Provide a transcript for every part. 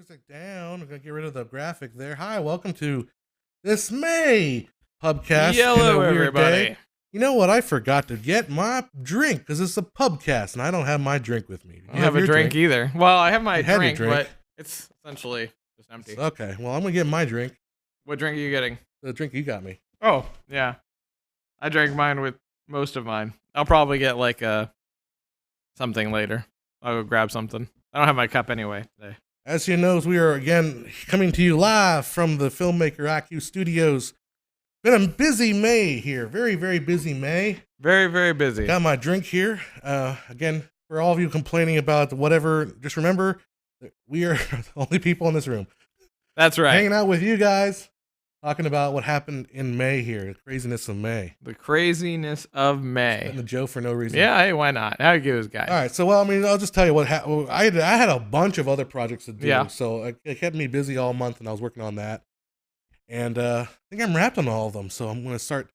music down. I'm gonna get rid of the graphic there. Hi, welcome to this May Pubcast. Hello, in a weird everybody. Day. You know what? I forgot to get my drink because it's a Pubcast, and I don't have my drink with me. I don't have a your drink either. Well, I have my You had your drink, drink. but it's essentially just empty. Okay, well, I'm gonna get my drink. What drink are you getting? The drink you got me. Oh, yeah. I drank mine with most of mine. I'll probably get like something later. I'll go grab something. I don't have my cup anyway today. As you know, we are again coming to you live from the Filmmaker IQ Studios. Been a busy May here. Very, very busy May. Very, very busy. Got my drink here. Again, for all of you complaining about whatever, just remember that we are the only people in this room. That's right. Hanging out with you guys, talking about what happened in May here. The craziness of May. The craziness of May. Setting the Joe for no reason. Yeah, hey, why not? How goes, guys? All right, so well, I mean, I'll just tell you what happened. I had a bunch of other projects to do, Yeah. so it kept me busy all month, and I was working on that. And I think I'm wrapped on all of them, so I'm going to start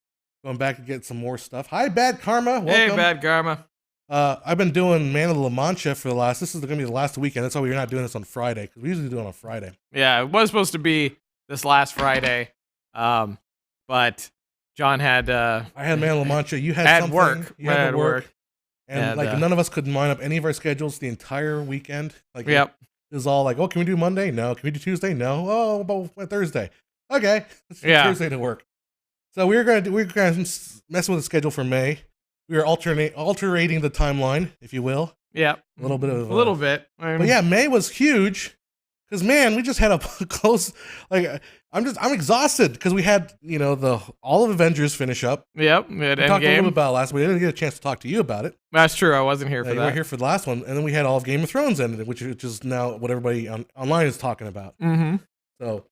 going back and get some more stuff. Hi, Bad Karma. Welcome. Hey, Bad Karma. I've been doing Man of La Mancha for this is going to be the last weekend. That's why we're not doing this on Friday, because we usually do it on Friday. Yeah, it was supposed to be this last Friday, but John had I had Man of La Mancha. You had had something. work. You had Had work. work. And And, none of us could line up any of our schedules the entire weekend. Like, Yep. It was all like, oh, can we do Monday? No. Can we do Tuesday? No. Oh, about Thursday. Okay. Let's do Yeah. Tuesday to work. So we're gonna mess with the schedule for May. We are alterating the timeline, if you will. Yep. A little bit of A little bit. But yeah, May was huge. Because man, we just had a close. Like I'm exhausted because we had all of Avengers finish up. Yep. We had We talked a little bit Endgame. about it last week. We didn't get a chance to talk to you about it. That's true. I wasn't here for You that. were here for the last one, and then we had all of Game of Thrones ended, which is now what everybody online is talking about. Mm-hmm. So,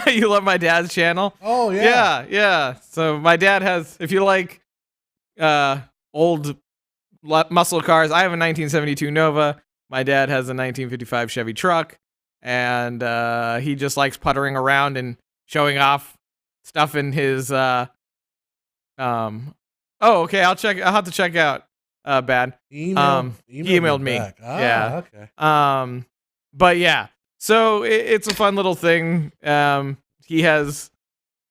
You love my dad's channel? oh yeah, Yeah. So my dad has, if you like old muscle cars, I have a 1972 Nova. My dad has a 1955 Chevy truck, and he just likes puttering around and showing off stuff in his. Oh, okay. I'll have to check out. Bad. He emailed me. back. Ah, Yeah. Okay. But yeah, so it's a fun little thing. He has,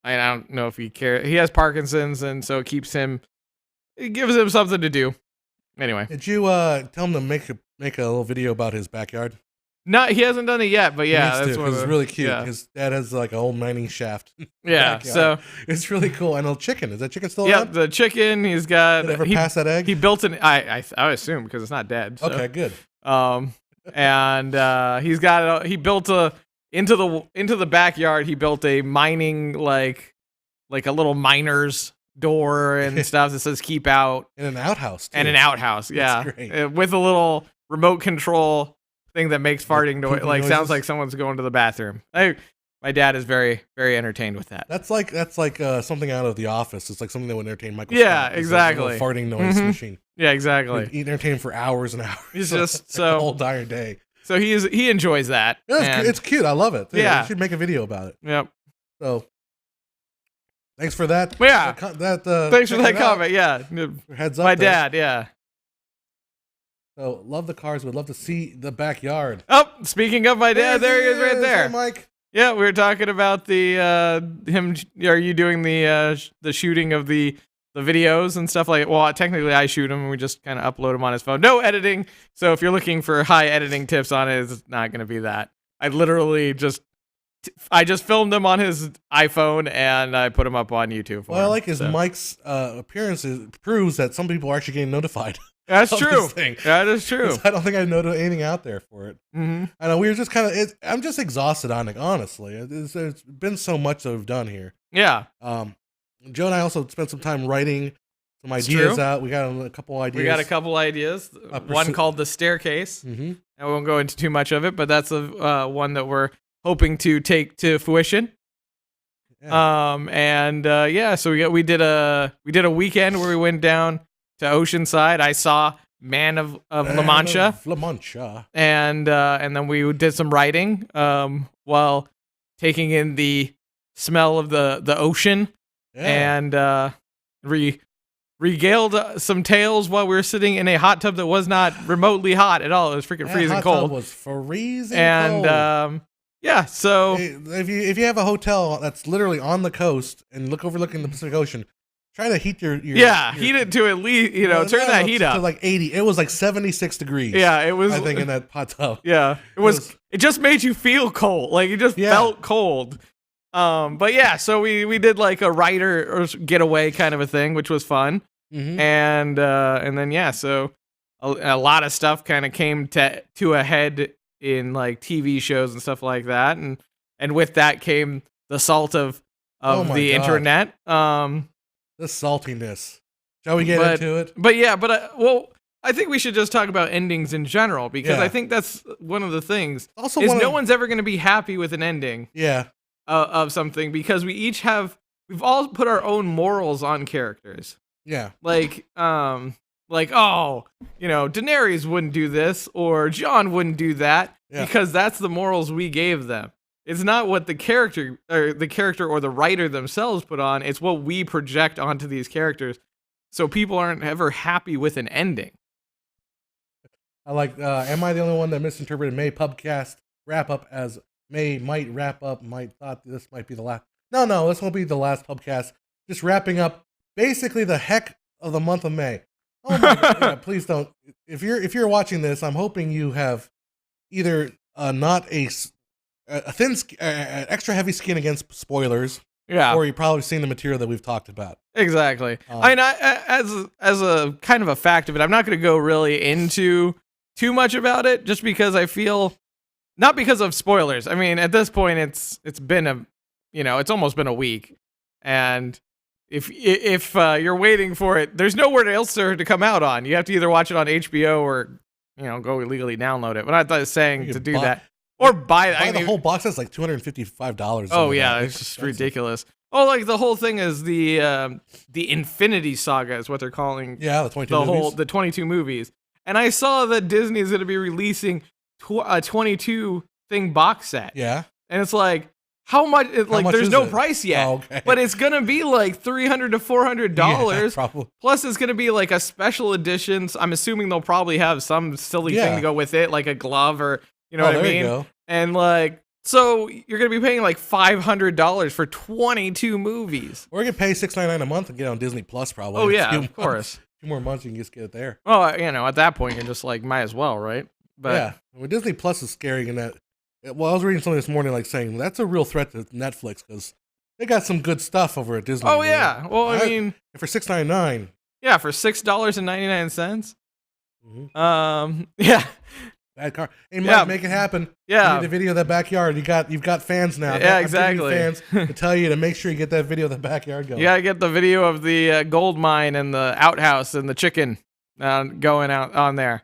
I don't know if he cares. He has Parkinson's, and so it gives him something to do. Anyway, Did you tell him to make a little video about his backyard? he hasn't done it yet, but yeah, He needs that's to, what 'cause it's really cute. Yeah, His dad has like an old mining shaft. yeah. backyard. So It's really cool. And a chicken. Is that chicken still yeah, alive? the chicken. He's got. Did it ever he, pass that egg? he built an. I assume because it's not dead. So. Okay, good. And he's got he built into the backyard. He built a mining like a little miner's door and stuff that says "keep out" In an outhouse. Too. and an outhouse. Yeah, great. With a little remote control thing that makes farting noise. poopy Like sounds noises? like someone's going to the bathroom. My dad is very, very entertained with that. That's like something out of The Office. It's like something that would entertain Michael. Yeah, Scott. It's a little exactly. farting noise Mhm. machine. Yeah, exactly. He'd entertain him for hours and hours. He's just the whole so entire day. he enjoys that. Yeah, And- it's cute. I love it. Yeah. You should make a video about it. Yep. So, thanks for that. Yeah. Thanks Thanks for that comment. Yeah. Heads up. My there. dad. Yeah. So, love the cars. Would love to see the backyard. Oh, speaking of my dad, there he is right there. Hey, Mike. Yeah, we were talking about the him. Are you doing the shooting of the videos and stuff like? Well, technically, I shoot them, and we just kind of upload them on his phone. No editing. So if you're looking for high editing tips on it, it's not going to be that. I literally just filmed him on his iPhone and I put him up on YouTube. For Well, I him, like his so. Mike's appearances proves that some people are actually getting notified. That's of true. this thing. That is true. I don't think I know anything out there for it. Mm-hmm. I know we were just kind of. I'm just exhausted on it, honestly. It's been so much that we've done here. Yeah. Joe and I also spent some time writing some It's ideas true. out. We got a couple ideas. We got a couple ideas. One called the staircase. Mm-hmm. I won't go into too much of it, but that's a one that we're hoping to take to fruition. Yeah. So we did a weekend where we went down to Oceanside. I saw Man of La Mancha, La Mancha. and then we did some writing while taking in the smell of the ocean Yeah. and regaled some tales while we were sitting in a hot tub that was not remotely hot at all. It was freaking freezing hot cold. Tub was freezing and cold. Yeah, so if you have a hotel that's literally on the coast and overlooking the Pacific Ocean, try to heat your heat it to at least turn that heat up to like 80. It was like 76 degrees. Yeah, it was. I think in that hot tub. Yeah, it was. It just made you feel cold. Like it just felt cold. But yeah, so we did like a writer or getaway kind of a thing, which was fun. Mm-hmm. And then so a lot of stuff kind of came to a head in like TV shows and stuff like that, and with that came the salt of the internet. The saltiness. Shall we get into it? But I think we should just talk about endings in general, because I think that's one of the things. Also, no one's ever going to be happy with an ending. Yeah. Of something, because we've all put our own morals on characters. Yeah. Like Daenerys wouldn't do this, or Jon wouldn't do that, because that's the morals we gave them. It's not what the character or the writer themselves put on. It's what we project onto these characters. So people aren't ever happy with an ending. I like, am I the only one that misinterpreted May Pubcast wrap up as May might wrap up, thought this might be the last? No, this won't be the last Pubcast. Just wrapping up basically the heck of the month of May. Oh my God, yeah, please don't. If you're watching this, I'm hoping you have either not a thin, extra heavy skin against spoilers, or you've probably seen the material that we've talked about. Exactly. I mean, as a kind of a fact of it, I'm not going to go really into too much about it, just because I feel, not because of spoilers. I mean, at this point, it's been it's almost been a week, and if you're waiting for it, there's nowhere else to come out on. You have to either watch it on HBO or go illegally download it. But I thought I was saying to do that, or buy the whole box. That's like $255. Oh yeah, it's just ridiculous. Oh, like the whole thing is the Infinity Saga is what they're calling. Yeah, the 22 the 22 movies. And I saw that Disney is going to be releasing a 22 thing box set. Yeah, and it's like, how much? There's no price yet, okay. But it's gonna be like $300 to $400. Yeah, plus, it's gonna be like a special edition. So I'm assuming they'll probably have some silly thing to go with it, like a glove, or what I mean. You go. And so you're gonna be paying like $500 for 22 movies. Or you can pay $6.99 a month and get on Disney Plus, probably. Oh yeah, of course. 2 more months, you can just get it there. Well, at that point, you're just like, might as well, right? But yeah, Disney Plus is scary in that. Well, I was reading something this morning, saying that's a real threat to Netflix, because they got some good stuff over at Disney. Oh yeah, well, I mean, for $6.99. Yeah, for $6.99. Mm-hmm. Yeah. Bad car. Hey, Mike, make it happen. Yeah. You need a video of that backyard. You've got fans now. Yeah, exactly. Fans to tell you to make sure you get that video of the backyard going. You gotta get the video of the gold mine and the outhouse and the chicken going out on there.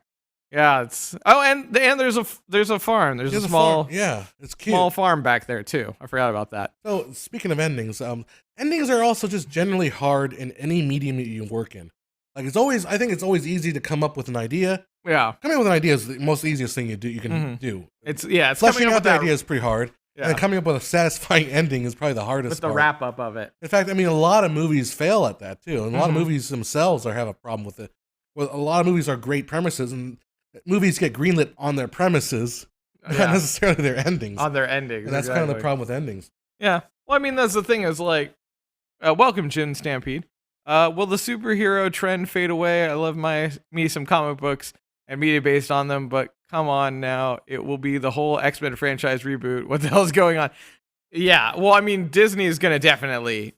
Yeah, and there's a farm. There's a small farm. Yeah, it's cute. Small farm back there too. I forgot about that. So speaking of endings, endings are also just generally hard in any medium that you work in. I think it's always easy to come up with an idea. Yeah, coming up with an idea is the most easiest thing you can do. It's fleshing out the idea is pretty hard. Yeah. And coming up with a satisfying ending is probably the hardest. With the wrap up of it. In fact, I mean, a lot of movies fail at that too, and a lot of movies themselves have a problem with it. Well, a lot of movies are great premises, and movies get greenlit on their premises, not necessarily their endings. On their endings, and that's kind of the problem with endings. Yeah. Well, I mean, that's the thing is welcome, Jin Stampede. Will the superhero trend fade away? I love me some comic books and media based on them, but come on now, it will be the whole X-Men franchise reboot. What the hell's going on? Yeah. Well, I mean, Disney is gonna definitely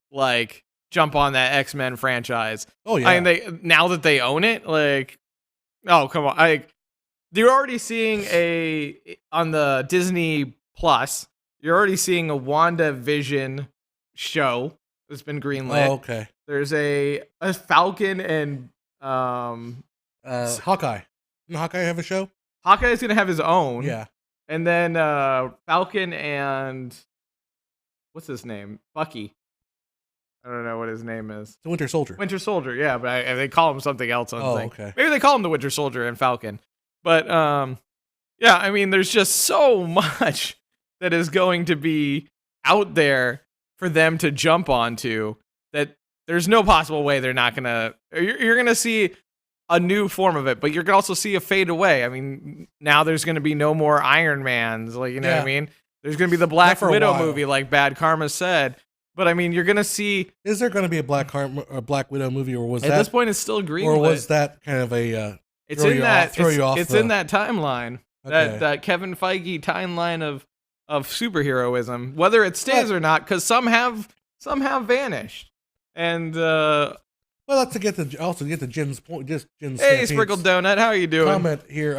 jump on that X-Men franchise. Oh yeah. I mean, now that they own it, oh come on, you're already seeing on the Disney Plus. You're already seeing a WandaVision show that's been greenlit. Oh, okay. There's a Falcon and Hawkeye. Didn't Hawkeye have a show? Hawkeye is gonna have his own. Yeah. And then Falcon and what's his name? Bucky. I don't know what his name is. The Winter Soldier. Winter Soldier, yeah, but they call him something else on the thing. Okay. Maybe they call him the Winter Soldier and Falcon. But yeah, I mean, there's just so much that is going to be out there for them to jump onto that there's no possible way they're not gonna. You're gonna see a new form of it, but you're gonna also see a fade away. I mean, now there's gonna be no more Iron Mans, like, you know what I mean? There's gonna be the Black Widow movie, like Bad Karma said. But I mean, you're gonna see. Is there gonna be a Black Widow movie, or was at this point it's still green? Or was that kind of a? It's in that. It's in that timeline. Okay. That Kevin Feige timeline of superheroism, whether it stays or not, because some have vanished. And well, that's to get to Jin's point. Just Jin's. Hey, Sprinkled Donut, how are you doing? Comment here.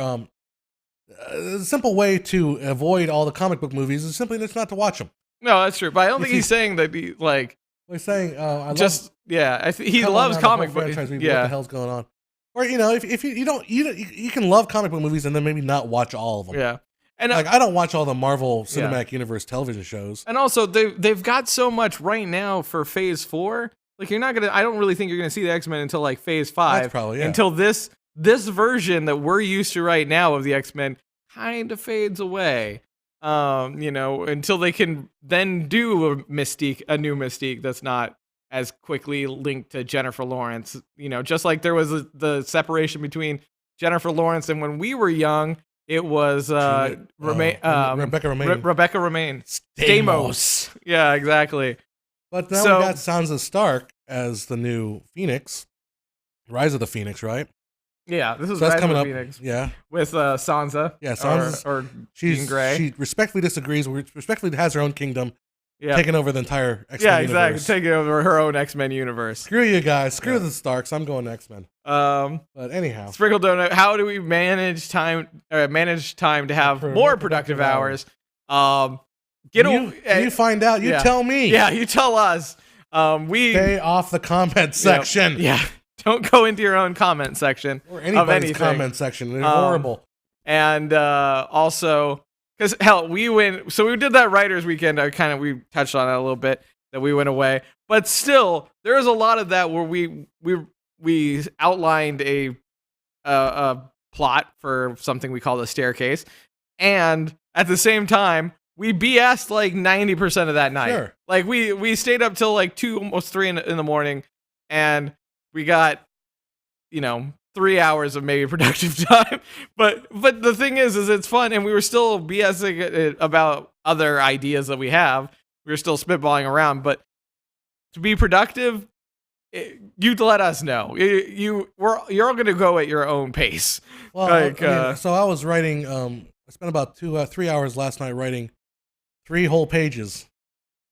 A simple way to avoid all the comic book movies is simply just not to watch them. No, that's true. But I don't think he's saying that he like. He's saying he loves comic books. Yeah, what the hell's going on? Or if you don't you can love comic book movies and then maybe not watch all of them. Yeah. And like I don't watch all the Marvel Cinematic Universe television shows. And also they've got so much right now for Phase 4. Like you're not gonna. I don't really think you're gonna see the X-Men until like Phase 5. That's probably until this version that we're used to right now of the X-Men kind of fades away. Until they can then do a new Mystique that's not as quickly linked to Jennifer Lawrence. Just like there was the separation between Jennifer Lawrence and when we were young. It was Rebecca Romaine. Rebecca Romaine. Stamos. Yeah, exactly. But now we got Sansa Stark as the new Phoenix. Rise of the Phoenix, right? Yeah, this is Rise of the Phoenix. Yeah. With Sansa. Yeah, Sansa. Or Jean Grey. She respectfully disagrees. Respectfully has her own kingdom. Yeah. Taking over the entire X-Men universe. Yeah, exactly. Taking over her own X-Men universe. Screw you guys. Screw the Starks. I'm going X-Men. But anyhow. Sprinkle Donut, how do we manage time to have more productive hours? You find out. You tell me. Yeah, you tell us. Stay off the comment section. Yeah. Don't go into your own comment section. Or anybody's comment section. They're horrible. And also, because hell, we did that writers weekend. We touched on it a little bit that we went away, but still, there is a lot of that where we outlined a plot for something we call the staircase, and at the same time, we BS'd like 90% of that night. Sure. Like we stayed up till like 2, almost 3 in the morning, and we got 3 hours of maybe productive time. But the thing is it's fun, and we were still BSing about other ideas that we have. We were still spitballing around, but to be productive, you'd let us know. You're all going to go at your own pace. Well, so I was writing. I spent about 3 hours last night writing 3 whole pages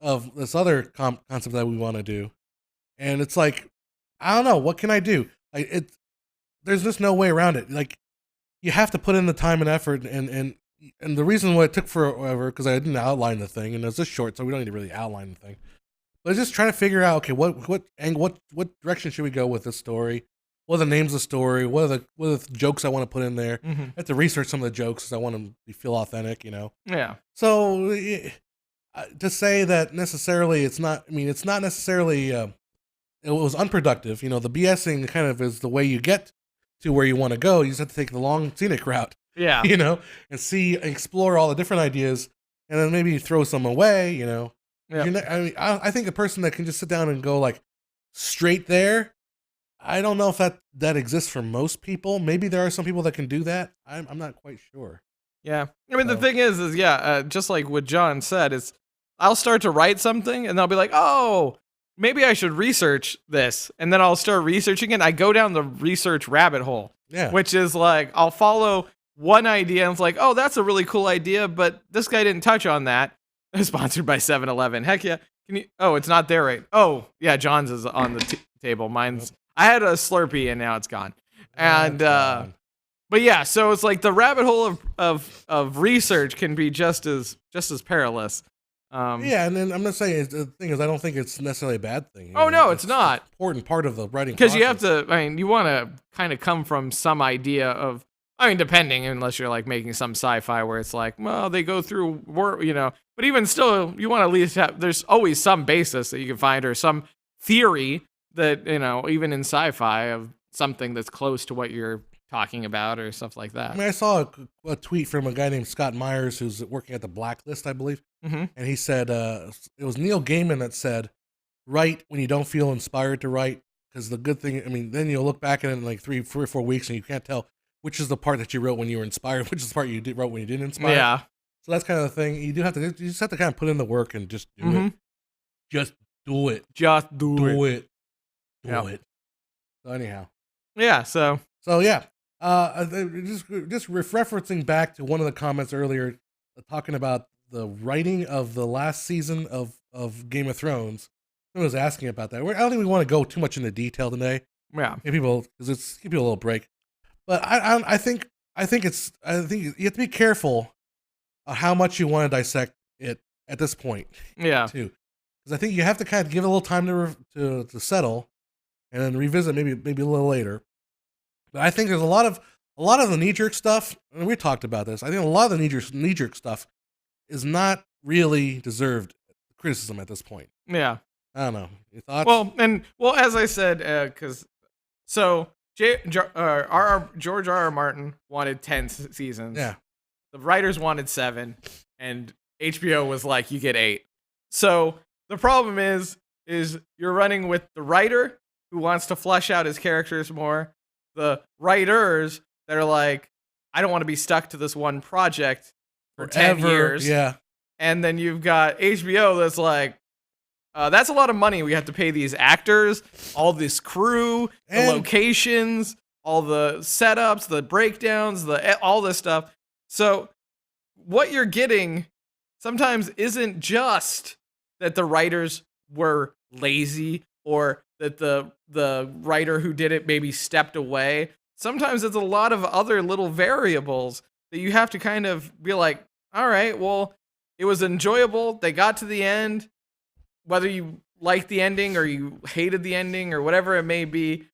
of this other concept that we want to do, and it's like, I don't know, what can I do? Like there's just no way around it. Like you have to put in the time and effort, and the reason why it took forever because I didn't outline the thing, and it was just short, so we don't need to really outline the thing. But just trying to figure out, okay, what direction should we go with this story? What are the names of the story? What are the jokes I want to put in there? Mm-hmm. I have to research some of the jokes because I want them to feel authentic, Yeah. So to say that necessarily it's not necessarily it was unproductive. The BSing kind of is the way you get to where you want to go. You just have to take the long scenic route. Yeah. And explore all the different ideas, and then maybe throw some away. Yeah. I think a person that can just sit down and go like straight there, I don't know if that exists for most people. Maybe there are some people that can do that. I'm not quite sure. Yeah. I mean, the thing is just like what John said, is I'll start to write something and I'll be like, oh, maybe I should research this. And then I'll start researching it. I go down the research rabbit hole, which is like, I'll follow one idea and it's like, oh, that's a really cool idea, but this guy didn't touch on that. Sponsored by 7-Eleven. Heck yeah. It's not there, right? Oh, yeah, John's is on the table. Mine's, I had a Slurpee and now it's gone. And, but yeah, so it's like the rabbit hole of research can be just as perilous. And then I'm not saying the thing is I don't think it's necessarily a bad thing. No, it's not. It's an important part of the writing because you have to. You want to kind of come from some idea of. Depending, unless you're like making some sci-fi where it's like, well, they go through work, But even still, you want to at least have. There's always some basis that you can find or some theory that even in sci-fi of something that's close to what you're talking about or stuff like that. I saw a tweet from a guy named Scott Myers who's working at the Blacklist, I believe. Mm-hmm. And he said, it was Neil Gaiman that said, write when you don't feel inspired to write. Because the good thing, I mean, then you'll look back at it in like 3 or 4 weeks and you can't tell which is the part that you wrote when you were inspired, which is the part wrote when you didn't inspire. Yeah. So that's kind of the thing. You just have to kind of put in the work and just do it. Just do it. Just do it. Do it. So anyhow. Yeah. So yeah. Just referencing back to one of the comments earlier, talking about the writing of the last season of Game of Thrones. Someone was asking about that. I don't think we want to go too much into detail today. Yeah. Give people a little break. But I think you have to be careful how much you want to dissect it at this point. Yeah. Too, because I think you have to kind of give it a little time to settle, and then revisit maybe a little later. But I think there's a lot of the knee-jerk stuff, and we talked about this. I think a lot of the knee-jerk stuff is not really deserved criticism at this point. Yeah. I don't know. Your thoughts? Well, as I said, because George R.R. Martin wanted 10 seasons. Yeah. The writers wanted 7, and HBO was like, you get 8. So the problem is you're running with the writer who wants to flesh out his characters more, the writers that are like, I don't want to be stuck to this one project for 10 years. Yeah. And then you've got HBO that's like, that's a lot of money. We have to pay these actors, all this crew, the locations, all the setups, the breakdowns, all this stuff. So what you're getting sometimes isn't just that the writers were lazy or that the writer who did it maybe stepped away. Sometimes it's a lot of other little variables that you have to kind of be like, all right, well, it was enjoyable. They got to the end. Whether you liked the ending or you hated the ending or whatever it may be,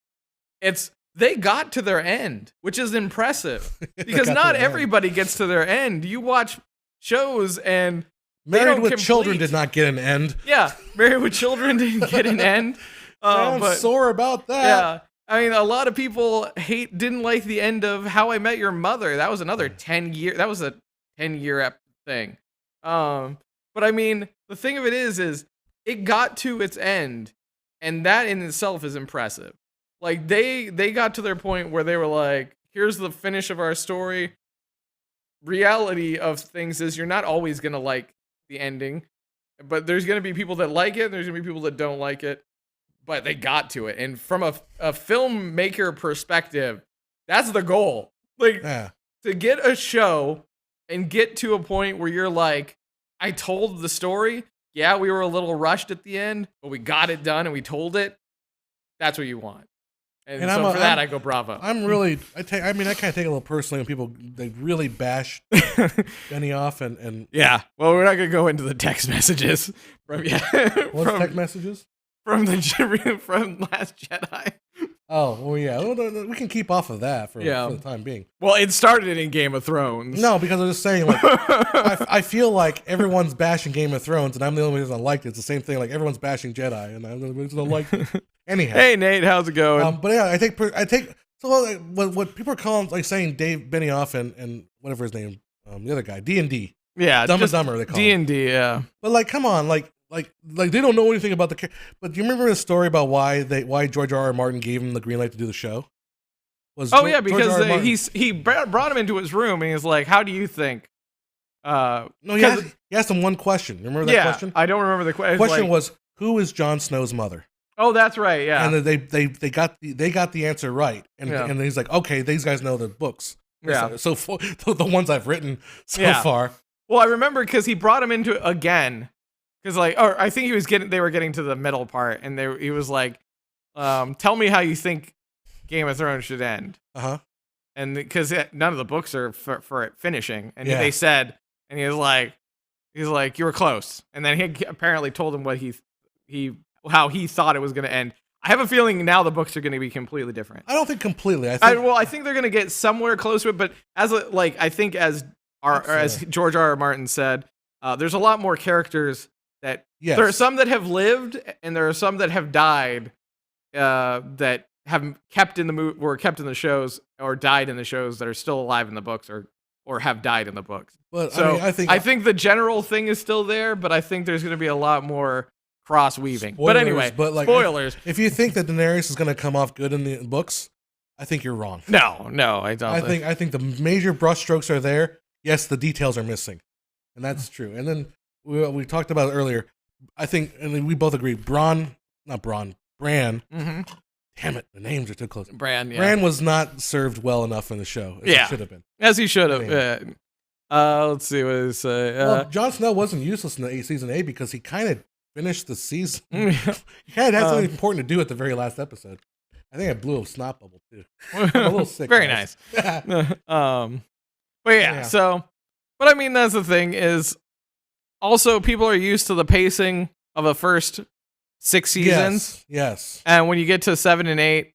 they got to their end, which is impressive because not everybody gets to their end. You watch shows and Married with Children did not get an end. Yeah, Married with Children didn't get an end. I'm sore about that. Yeah, I mean, a lot of people didn't like the end of How I Met Your Mother. That was another 10-year. That was a 10-year thing. But I mean, the thing of it is it got to its end, and that in itself is impressive. Like they got to their point where they were like, here's the finish of our story. Reality of things is you're not always going to like the ending, but there's going to be people that like it, and there's going to be people that don't like it, but they got to it. And from a filmmaker perspective, that's the goal. Like to get a show and get to a point where you're like, I told the story. Yeah, we were a little rushed at the end, but we got it done and we told it. That's what you want. And so I go bravo. I kind of take it a little personally when people they really bash Benioff and yeah. Well, we're not gonna go into the text messages from text messages from Last Jedi. Oh well, yeah. We can keep off of that for the time being. Well, it started in Game of Thrones. No, because I was just saying, like, I feel like everyone's bashing Game of Thrones, and I'm the only one that liked it. It's the same thing. Like everyone's bashing Jedi, and I'm the only one that liked it. Anyhow, hey Nate, how's it going? But yeah, I take. So like, what people are calling like saying Dave Benioff and whatever his name, the other guy, D&D. Yeah, Dumb and Dumber. They call D&D. Yeah. But like, come on, like they don't know anything about the character. But do you remember the story about why George R.R. Martin gave him the green light to do the show? Because he brought him into his room and he's like, "How do you think?" No, he asked him one question. You remember that question? I don't remember the question. The question was, "Who is Jon Snow's mother?" Oh, that's right. Yeah, and they got the answer right, and he's like, "Okay, these guys know the books." Yeah. So for the ones I've written so far. Well, I remember because he brought him into it again. Because I think they were getting to the middle part, and he was like, "Tell me how you think Game of Thrones should end." And because none of the books are for it finishing, and they said, and he was like, "You were close." And then he apparently told him what how he thought it was going to end. I have a feeling now the books are going to be completely different. I don't think completely. I think they're going to get somewhere close to it, but as George R.R. Martin said, there's a lot more characters. That there are some that have lived and there are some that have died that have were kept in the shows or died in the shows that are still alive in the books or have died in the books. But so I think the general thing is still there, but I think there's going to be a lot more cross weaving. But anyway, but like, spoilers. If you think that Daenerys is going to come off good in the books, I think you're wrong. No, I don't. I think the major brushstrokes are there. Yes, the details are missing, and that's true. And then we talked about it earlier. I think, and we both agree, Bran. Mm-hmm. Damn it, the names are too close. Bran was not served well enough in the show. As he should have been. As he should have. Let's see what it say. Well, Jon Snow wasn't useless in the season 8 because he kind of finished the season. He kind of had something important to do at the very last episode. I think I blew a snot bubble too. I'm a little sick. Very nice. But yeah, so, but I mean, that's the thing is also people are used to the pacing of the first 6 seasons. Yes. And when you get to 7 and 8,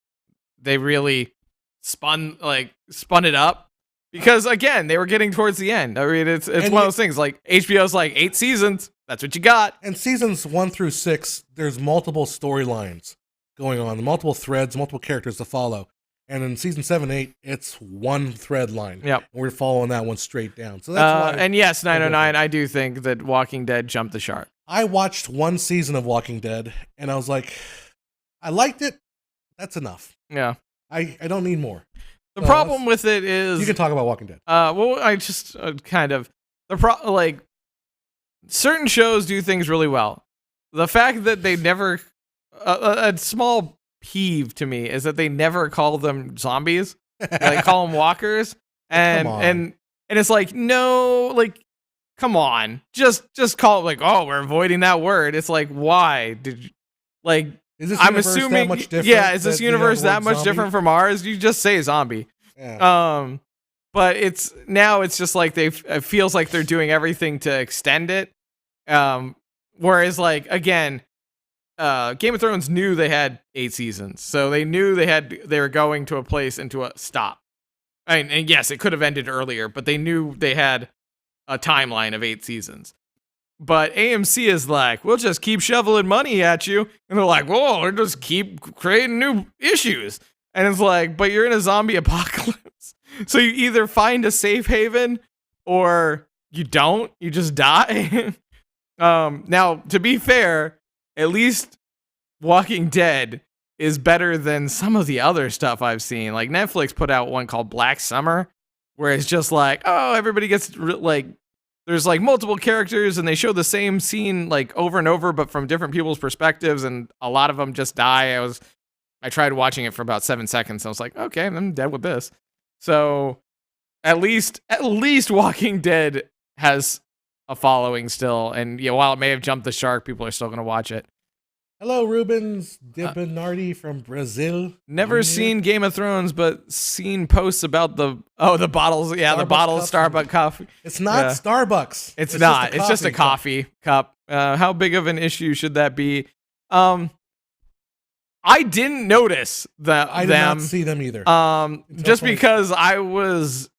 they really spun it up. Because again, they were getting towards the end. I mean, it's one of those things. Like HBO's like 8 seasons. That's what you got. And seasons 1 through 6, there's multiple storylines going on, multiple threads, multiple characters to follow. And in season 7, 8, it's one thread line. Yep. And we're following that one straight down. So that's why. And yes, 909, I do think that Walking Dead jumped the shark. I watched one season of Walking Dead, and I was like, I liked it. That's enough. Yeah. I don't need more. The problem with it is you can talk about Walking Dead. Well, I just kind of certain shows do things really well. The fact that they never a small peeve to me is that they never call them zombies. They call them walkers, and it's like, no, like, come on, just call it like, oh, we're avoiding that word. It's like, why did you like? Is this I'm assuming, that much different? Yeah, is this universe that much different from ours? You just say zombie. Yeah. But it's just like it feels like they're doing everything to extend it. Whereas like again, Game of Thrones knew they had 8 seasons, so they knew they were going to a place and to a stop. I mean, and yes, it could have ended earlier, but they knew they had a timeline of 8 seasons. But AMC is like, we'll just keep shoveling money at you. And they're like, whoa, we'll just keep creating new issues. And it's like, but you're in a zombie apocalypse. So you either find a safe haven or you don't. You just die. Now, to be fair, at least Walking Dead is better than some of the other stuff I've seen. Like Netflix put out one called Black Summer, where it's just like, oh, everybody gets like, there's like multiple characters and they show the same scene like over and over, but from different people's perspectives. And a lot of them just die. I tried watching it for about 7 seconds. I was like, okay, I'm dead with this. So at least Walking Dead has a following still. And yeah, while it may have jumped the shark, people are still going to watch it. Hello, Rubens Dibinardi from Brazil. Never seen Game of Thrones, but seen posts about the bottles. Yeah, the bottle of Starbucks coffee. It's not Starbucks. It's not. It's just a coffee cup. How big of an issue should that be? I didn't notice that I did not see them either. Just because I was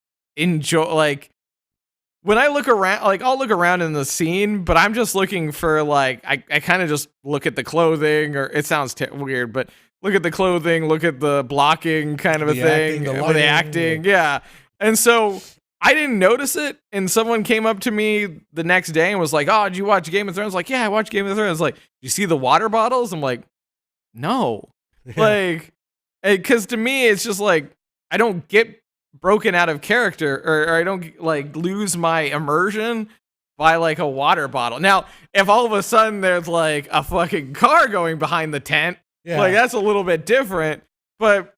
when I look around, like I'll look around in the scene, but I'm just looking for like I kind of just look at the clothing, or it sounds weird, but look at the clothing, look at the blocking kind of a thing, the acting, yeah. And so I didn't notice it, and someone came up to me the next day and was like, "Oh, did you watch Game of Thrones?" Like, yeah, I watched Game of Thrones. Like, you see the water bottles? I'm like, no, like, because to me it's just like I don't get broken out of character, or I don't like lose my immersion by like a water bottle. Now, if all of a sudden there's like a fucking car going behind the tent, like that's a little bit different. But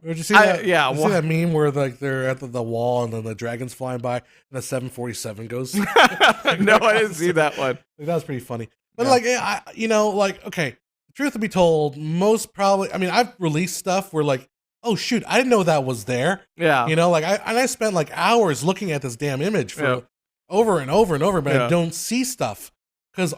did you see that? See that meme where like they're at the wall and then the dragon's flying by and the 747 goes? No, I didn't see that one. That was pretty funny. But okay. Truth to be told, most probably, I mean, I've released stuff where like, oh shoot, I didn't know that was there. Yeah. Like I spent like hours looking at this damn image for over and over and over, but I don't see stuff because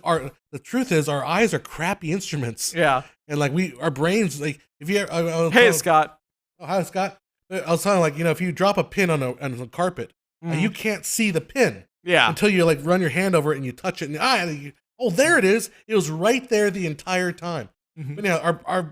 the truth is our eyes are crappy instruments. Yeah. And like our brains, like if you hey Scott. Oh, hi Scott. I was telling like, if you drop a pin on a carpet, you can't see the pin. Yeah. Until you like run your hand over it and you touch it and oh, there it is. It was right there the entire time. Mm-hmm. But yeah,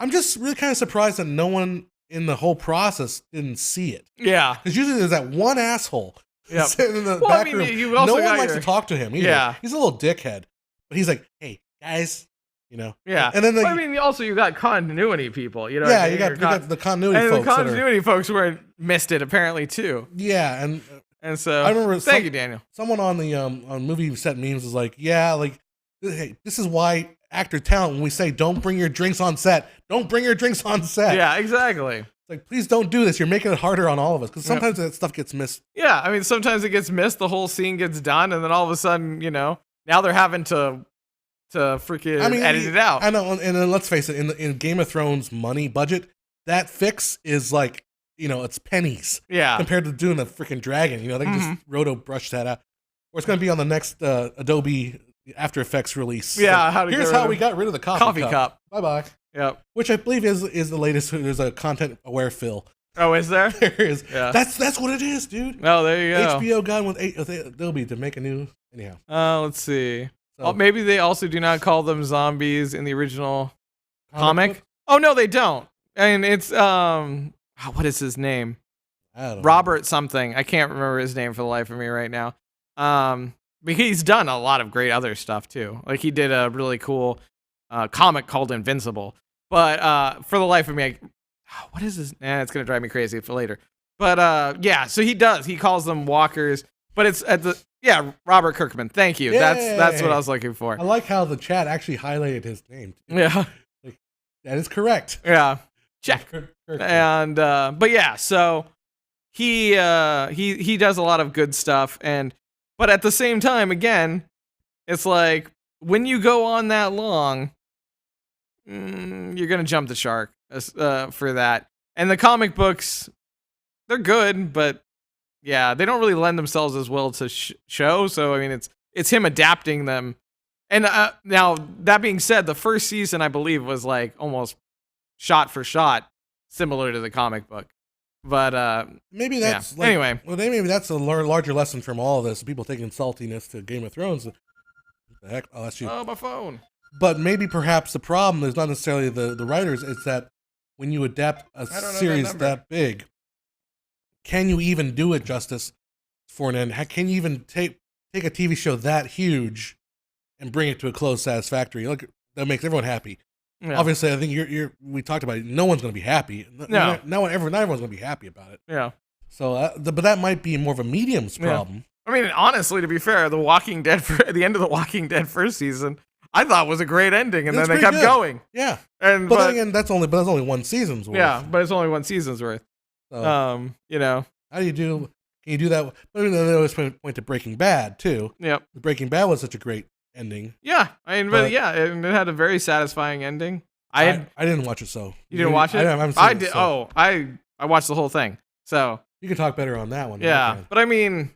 I'm just really kind of surprised that no one in the whole process didn't see it. Yeah. Because usually there's that one asshole sitting in the back room. You also no one likes to talk to him either. Yeah. He's a little dickhead. But he's like, hey, guys, You know. Yeah. And then Well, I mean, also you got continuity people. You know. What I mean? you got the continuity and folks. The continuity folks were missed it apparently too. Yeah, and so I remember. Thank you, Daniel. Someone on the on movie set memes was like, yeah, like, hey, this is why actor talent. When we say don't bring your drinks on set, don't bring your drinks on set. Yeah, exactly. It's like, please don't do this. You're making it harder on all of us because sometimes that stuff gets missed. Yeah, I mean, sometimes it gets missed. The whole scene gets done, and then all of a sudden, now they're having to freaking edit it out. I know, and then let's face it, in Game of Thrones money budget, that fix is like, it's pennies. Yeah. Compared to doing a freaking dragon, they can just roto brush that out. Or it's going to be on the next Adobe After Effects release. Yeah. Like, here's how we got rid of the coffee cup. Bye bye. Yep. Which I believe is the latest. There's a content aware fill. Oh, is there? There is. Yeah. That's what it is, dude. Oh, there you go. HBO got with Adobe to make a new. Anyhow. Let's see. So, maybe they also do not call them zombies in the original comic. book? Oh no, they don't. And it's what is his name? I don't know. Robert something. I can't remember his name for the life of me right now. But he's done a lot of great other stuff too. Like he did a really cool comic called Invincible. But for the life of me, what is this? It's gonna drive me crazy for later. But yeah, so he does. He calls them walkers. But it's at the Robert Kirkman. Thank you. Yay. That's what I was looking for. I like how the chat actually highlighted his name. Yeah. Like, that is correct. Yeah. Check. Kirkman. And but yeah, so he does a lot of good stuff, but at the same time, again, it's like when you go on that long, you're gonna jump the shark for that. And the comic books, they're good, but yeah, they don't really lend themselves as well to show. So I mean, it's him adapting them. And now that being said, the first season I believe was like almost shot for shot similar to the comic book. But maybe that's anyway. Well, maybe that's a larger lesson from all of this. People taking saltiness to Game of Thrones. What the heck? Oh, that's you. Oh, my phone. But maybe perhaps the problem is not necessarily the writers. It's that when you adapt a series that big, can you even do it justice for an end? Can you even take a TV show that huge and bring it to a close satisfactory? Look, that makes everyone happy. Yeah. Obviously, I think we talked about it. No one's going to be happy. No. Not everyone's going to be happy about it. Yeah. So, but that might be more of a medium's problem. I mean, honestly, to be fair, The Walking Dead the end of The Walking Dead first season, I thought was a great ending, and then they kept going. Yeah. But then again, that's only one season's worth. Yeah, but it's only one season's worth. So, how do you do? Can you do that? But I mean, they always point to Breaking Bad too. Yep. Breaking Bad was such a great ending. Yeah, but it had a very satisfying ending. I didn't watch it, so you didn't watch it. I haven't seen it. Did. So. Oh, I watched the whole thing. So you can talk better on that one. Yeah, but I mean,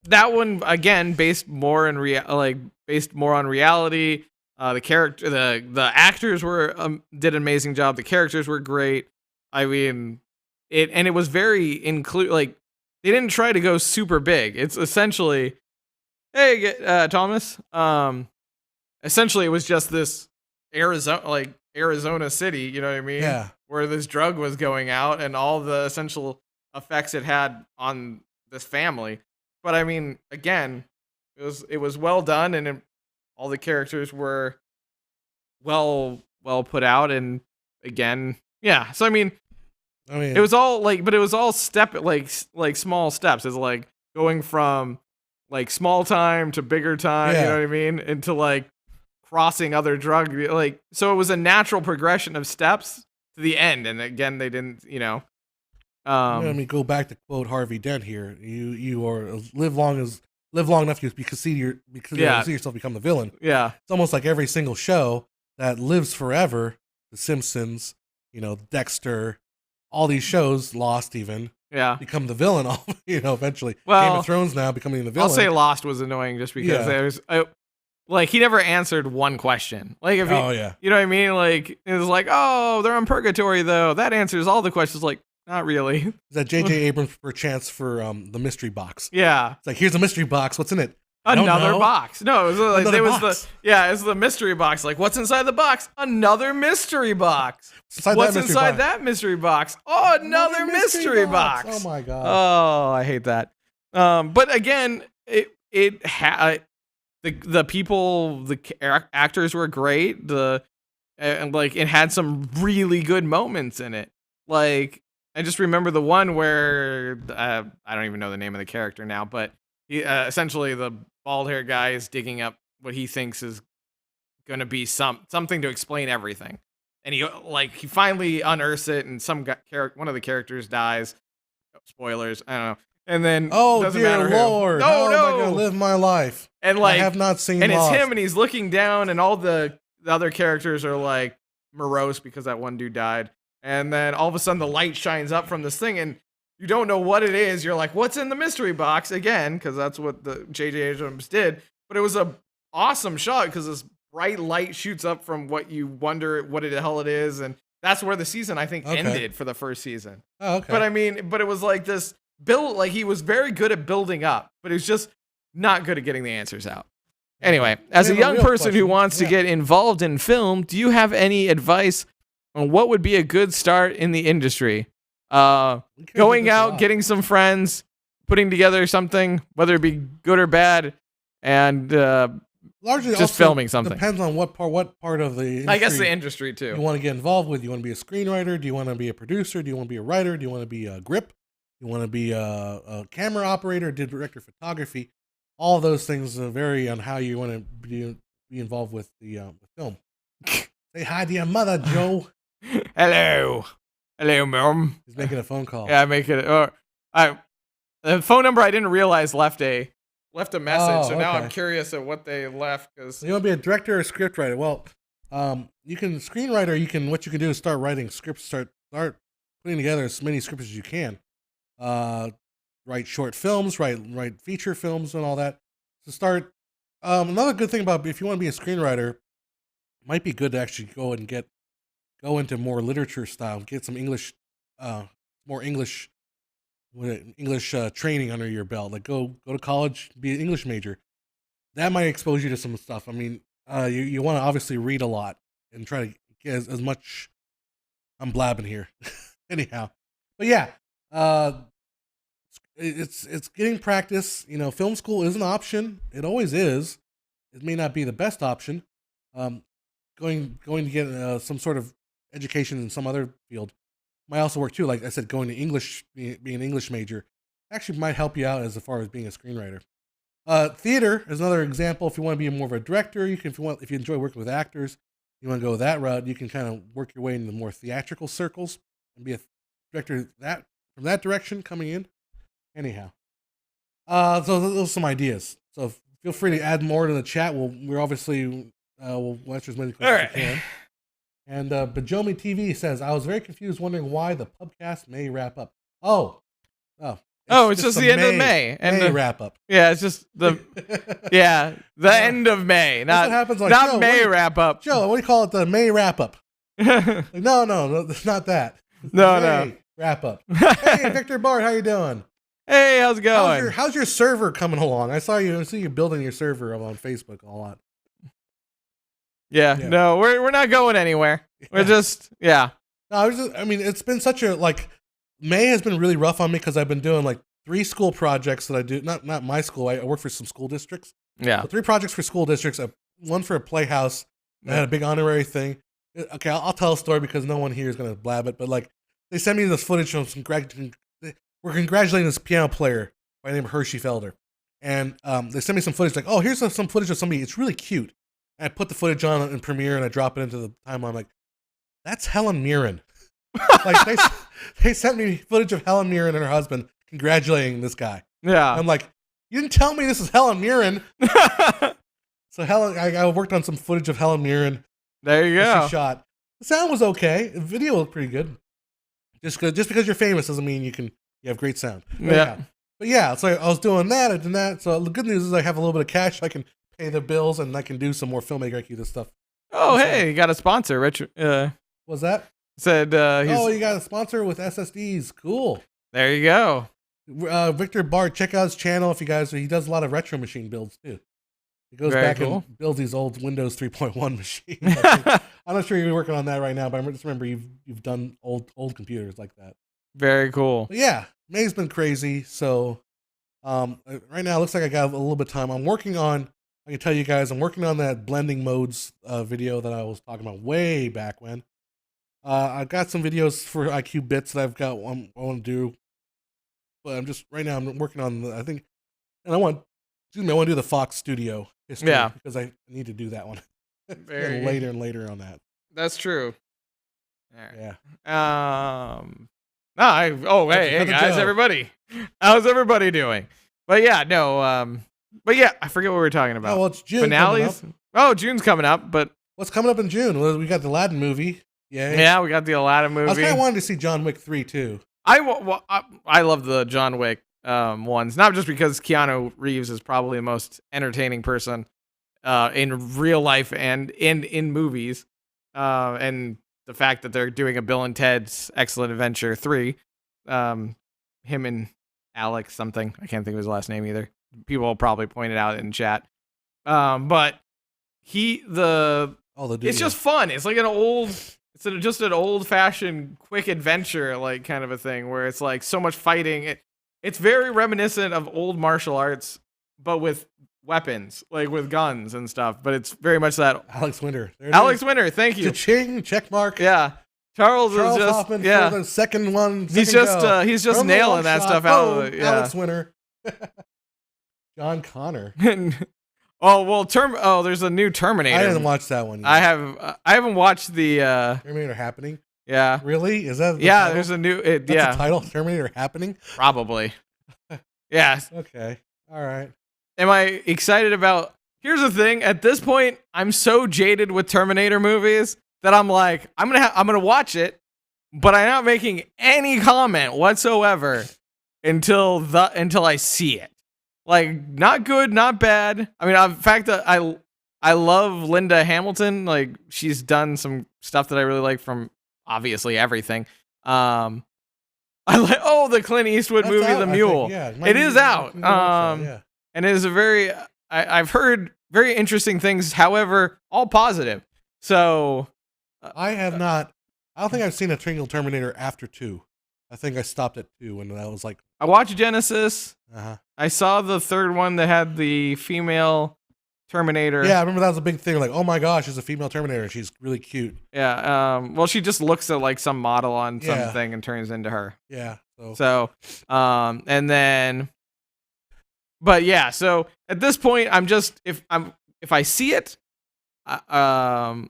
that one again based more on reality. The character, the actors did an amazing job. The characters were great. I mean, it was very they didn't try to go super big. It's essentially, hey, Thomas. Essentially, it was just this Arizona city. You know what I mean? Yeah. Where this drug was going out and all the essential effects it had on this family. But I mean, again, it was well done, and all the characters were well put out, and again, yeah. So I mean, it was all but it was all small steps. It's like going from small time to bigger time. Yeah. You know what I mean? Into crossing other drug. So it was a natural progression of steps to the end, and again, they didn't. Let me go back to quote Harvey Dent here. You are live long enough you see yourself become the villain. Yeah. It's almost like every single show that lives forever. The Simpsons, Dexter, all these shows, Lost even, become the villain. Eventually. Well, Game of Thrones now becoming the villain. I'll say Lost was annoying just because there's he never answered one question. You know what I mean? It was oh, they're on purgatory though. That answers all the questions. Not really. Is that J.J. Abrams for chance for the mystery box? Yeah. It's here's a mystery box. What's in it? Another box. No, it was box. It's the mystery box. What's inside the box? Another mystery box. What's inside that mystery box? Oh, another mystery box. Oh my god. Oh, I hate that. But again, the people, actors were great. And like it had some really good moments in it. Like I just remember the one where I don't even know the name of the character now, but he essentially the bald haired guy is digging up what he thinks is going to be something to explain everything, and he finally unearths it, and one of the characters dies. Spoilers, I don't know. And then doesn't dear matter Lord, how am I gonna live my life? And like I have not seen. And Lost. it's him, and he's looking down, and all the other characters are like morose because that one dude died. And then all of a sudden, the light shines up from this thing, and you don't know what it is. You're like, "What's in the mystery box?" Again, because that's what the J.J. Abrams did. But it was a awesome shot because this bright light shoots up from what you wonder what the hell it is, and that's where the season I think ended for the first season. Oh, okay. But it was like this build. Like he was very good at building up, but he was just not good at getting the answers out. Anyway, as a young person who wants to get involved in film, do you have any advice on what would be a good start in the industry? Going out, getting some friends, putting together something, whether it be good or bad, and largely just filming something. Depends on what part of the industry I guess the industry too. You want to get involved with. You want to be a screenwriter? Do you want to be a producer? Do you want to be a writer? Do you want to be a grip? Do you want to be a camera operator? Director of photography? All those things vary on how you want to be involved with the film. Say hi to your mother, Joe. Hello, Mom. He's making a phone call. Yeah, the phone number I didn't realize left a message, so now I'm curious at what they left. Because you want to be a director or scriptwriter? Well, you can screenwriter. What you can do is start writing scripts. Start putting together as many scripts as you can. Write short films, write feature films, and all that. So start. Another good thing about if you want to be a screenwriter, it might be good to actually go into more literature style. Get some English, more English training under your belt. Like go to college, be an English major. That might expose you to some stuff. I mean, you want to obviously read a lot and try to get as much. I'm blabbing here, anyhow. But yeah, it's getting practice. Film school is an option. It always is. It may not be the best option. Going to get some sort of education in some other field might also work too. Like I said, going to English, being an English major, actually might help you out as far as being a screenwriter. Theater is another example. If you want to be more of a director, you can. If you enjoy working with actors, you want to go that route. You can kind of work your way into more theatrical circles and be a director from that direction coming in. Anyhow, so those are some ideas. So feel free to add more to the chat. We're obviously we'll answer as many questions as we can. And Bajomi TV says, I was very confused, wondering why the Pubcast May Wrap Up. It's just the end of May. May wrap up. Yeah, it's just the end of May. Not happens like, not May wrap up. Joe, what do you call it? The May wrap up. Like, no, it's not that. No. Wrap up. Hey, Victor Bart, how you doing? Hey, how's it going? How's your server coming along? I see you building your server on Facebook a lot. Yeah. No, we're not going anywhere. We're just No, it's been such a May has been really rough on me because I've been doing 3 school projects that I do. Not my school. I work for some school districts. Yeah. So 3 projects for school districts. One for a playhouse that had a big honorary thing. Okay, I'll tell a story because no one here is gonna blab it. But they sent me this footage of we're congratulating this piano player by the name of Hershey Felder, and they sent me some footage. Here's some footage of somebody. It's really cute. And I put the footage on in Premiere and I drop it into the timeline. I'm like, that's Helen Mirren. They sent me footage of Helen Mirren and her husband congratulating this guy. Yeah. I'm like, you didn't tell me this is Helen Mirren. So I worked on some footage of Helen Mirren. There you go. She shot. The sound was okay. The video was pretty good. Just because you're famous doesn't mean you have great sound. But yeah, so I was doing that. I did that. So the good news is I have a little bit of cash. I can pay the bills and I can do some more filmmaker IQ this stuff. Oh, hey, you got a sponsor, Rich. What's that? Said you got a sponsor with SSDs. Cool. There you go. Victor Bart, check out his channel if you guys. He does a lot of retro machine builds too. He goes back and builds these old Windows 3.1 machines. I'm not sure you're working on that right now, but I just remember you've done old computers like that. Very cool. But yeah, May's been crazy. So right now it looks like I got a little bit of time. I'm I can tell you guys, I'm working on that blending modes video that I was talking about way back when. I got some videos for IQ bits that I want to do, but I'm working on I think, and I want to do the Fox Studio history because I need to do that one. Later and later on that. That's true. All right. Yeah. Hey guys, everybody. How's everybody doing? But yeah, no, but yeah, I forget what we were talking about. Oh, well, it's June. Finales? Oh, June's coming up, but what's coming up in June? Well, we got the Aladdin movie. Yeah, we got the Aladdin movie. I was kind of wanting to see John Wick 3 too. I love the John Wick ones, not just because Keanu Reeves is probably the most entertaining person in real life and in movies, and the fact that they're doing a Bill and Ted's Excellent Adventure 3, him and Alex something, I can't think of his last name either. People will probably point it out in chat. But it's just fun. It's like just an old fashioned quick adventure, like kind of a thing where it's like so much fighting. It's very reminiscent of old martial arts, but with weapons, like with guns and stuff. But it's very much that. Alex Winter. Alex Winter, thank you. Cha-ching, check mark. Yeah. Charles is just Hoffman for the second one. He's just nailing that stuff out. Alex Winter. John Connor. There's a new Terminator. I didn't watch that one yet. I haven't watched the Terminator Happening. Yeah. Really? Is that title? There's a new That's the title? Terminator Happening? Probably. Yeah. Okay. All right. Am I excited about Here's the thing, at this point, I'm so jaded with Terminator movies that I'm like, I'm gonna watch it, but I'm not making any comment whatsoever until I see it. Like, not good, not bad. I mean, in fact, I love Linda Hamilton. Like, she's done some stuff that I really like from obviously everything. I like the Clint Eastwood movie, The Mule. It is out. And it is a very I've heard very interesting things. However, all positive. So I have not. I don't think I've seen a single Terminator after 2. I think I stopped at 2, and that was like. I watched Genesis. Uh-huh. I saw the third one that had the female Terminator. Yeah, I remember that was a big thing. Like, oh my gosh, there's a female Terminator. She's really cute. Yeah. Well, she just looks at like some model on something and turns into her. Yeah. So, and then, but yeah. So at this point, I'm just if I see it, I'll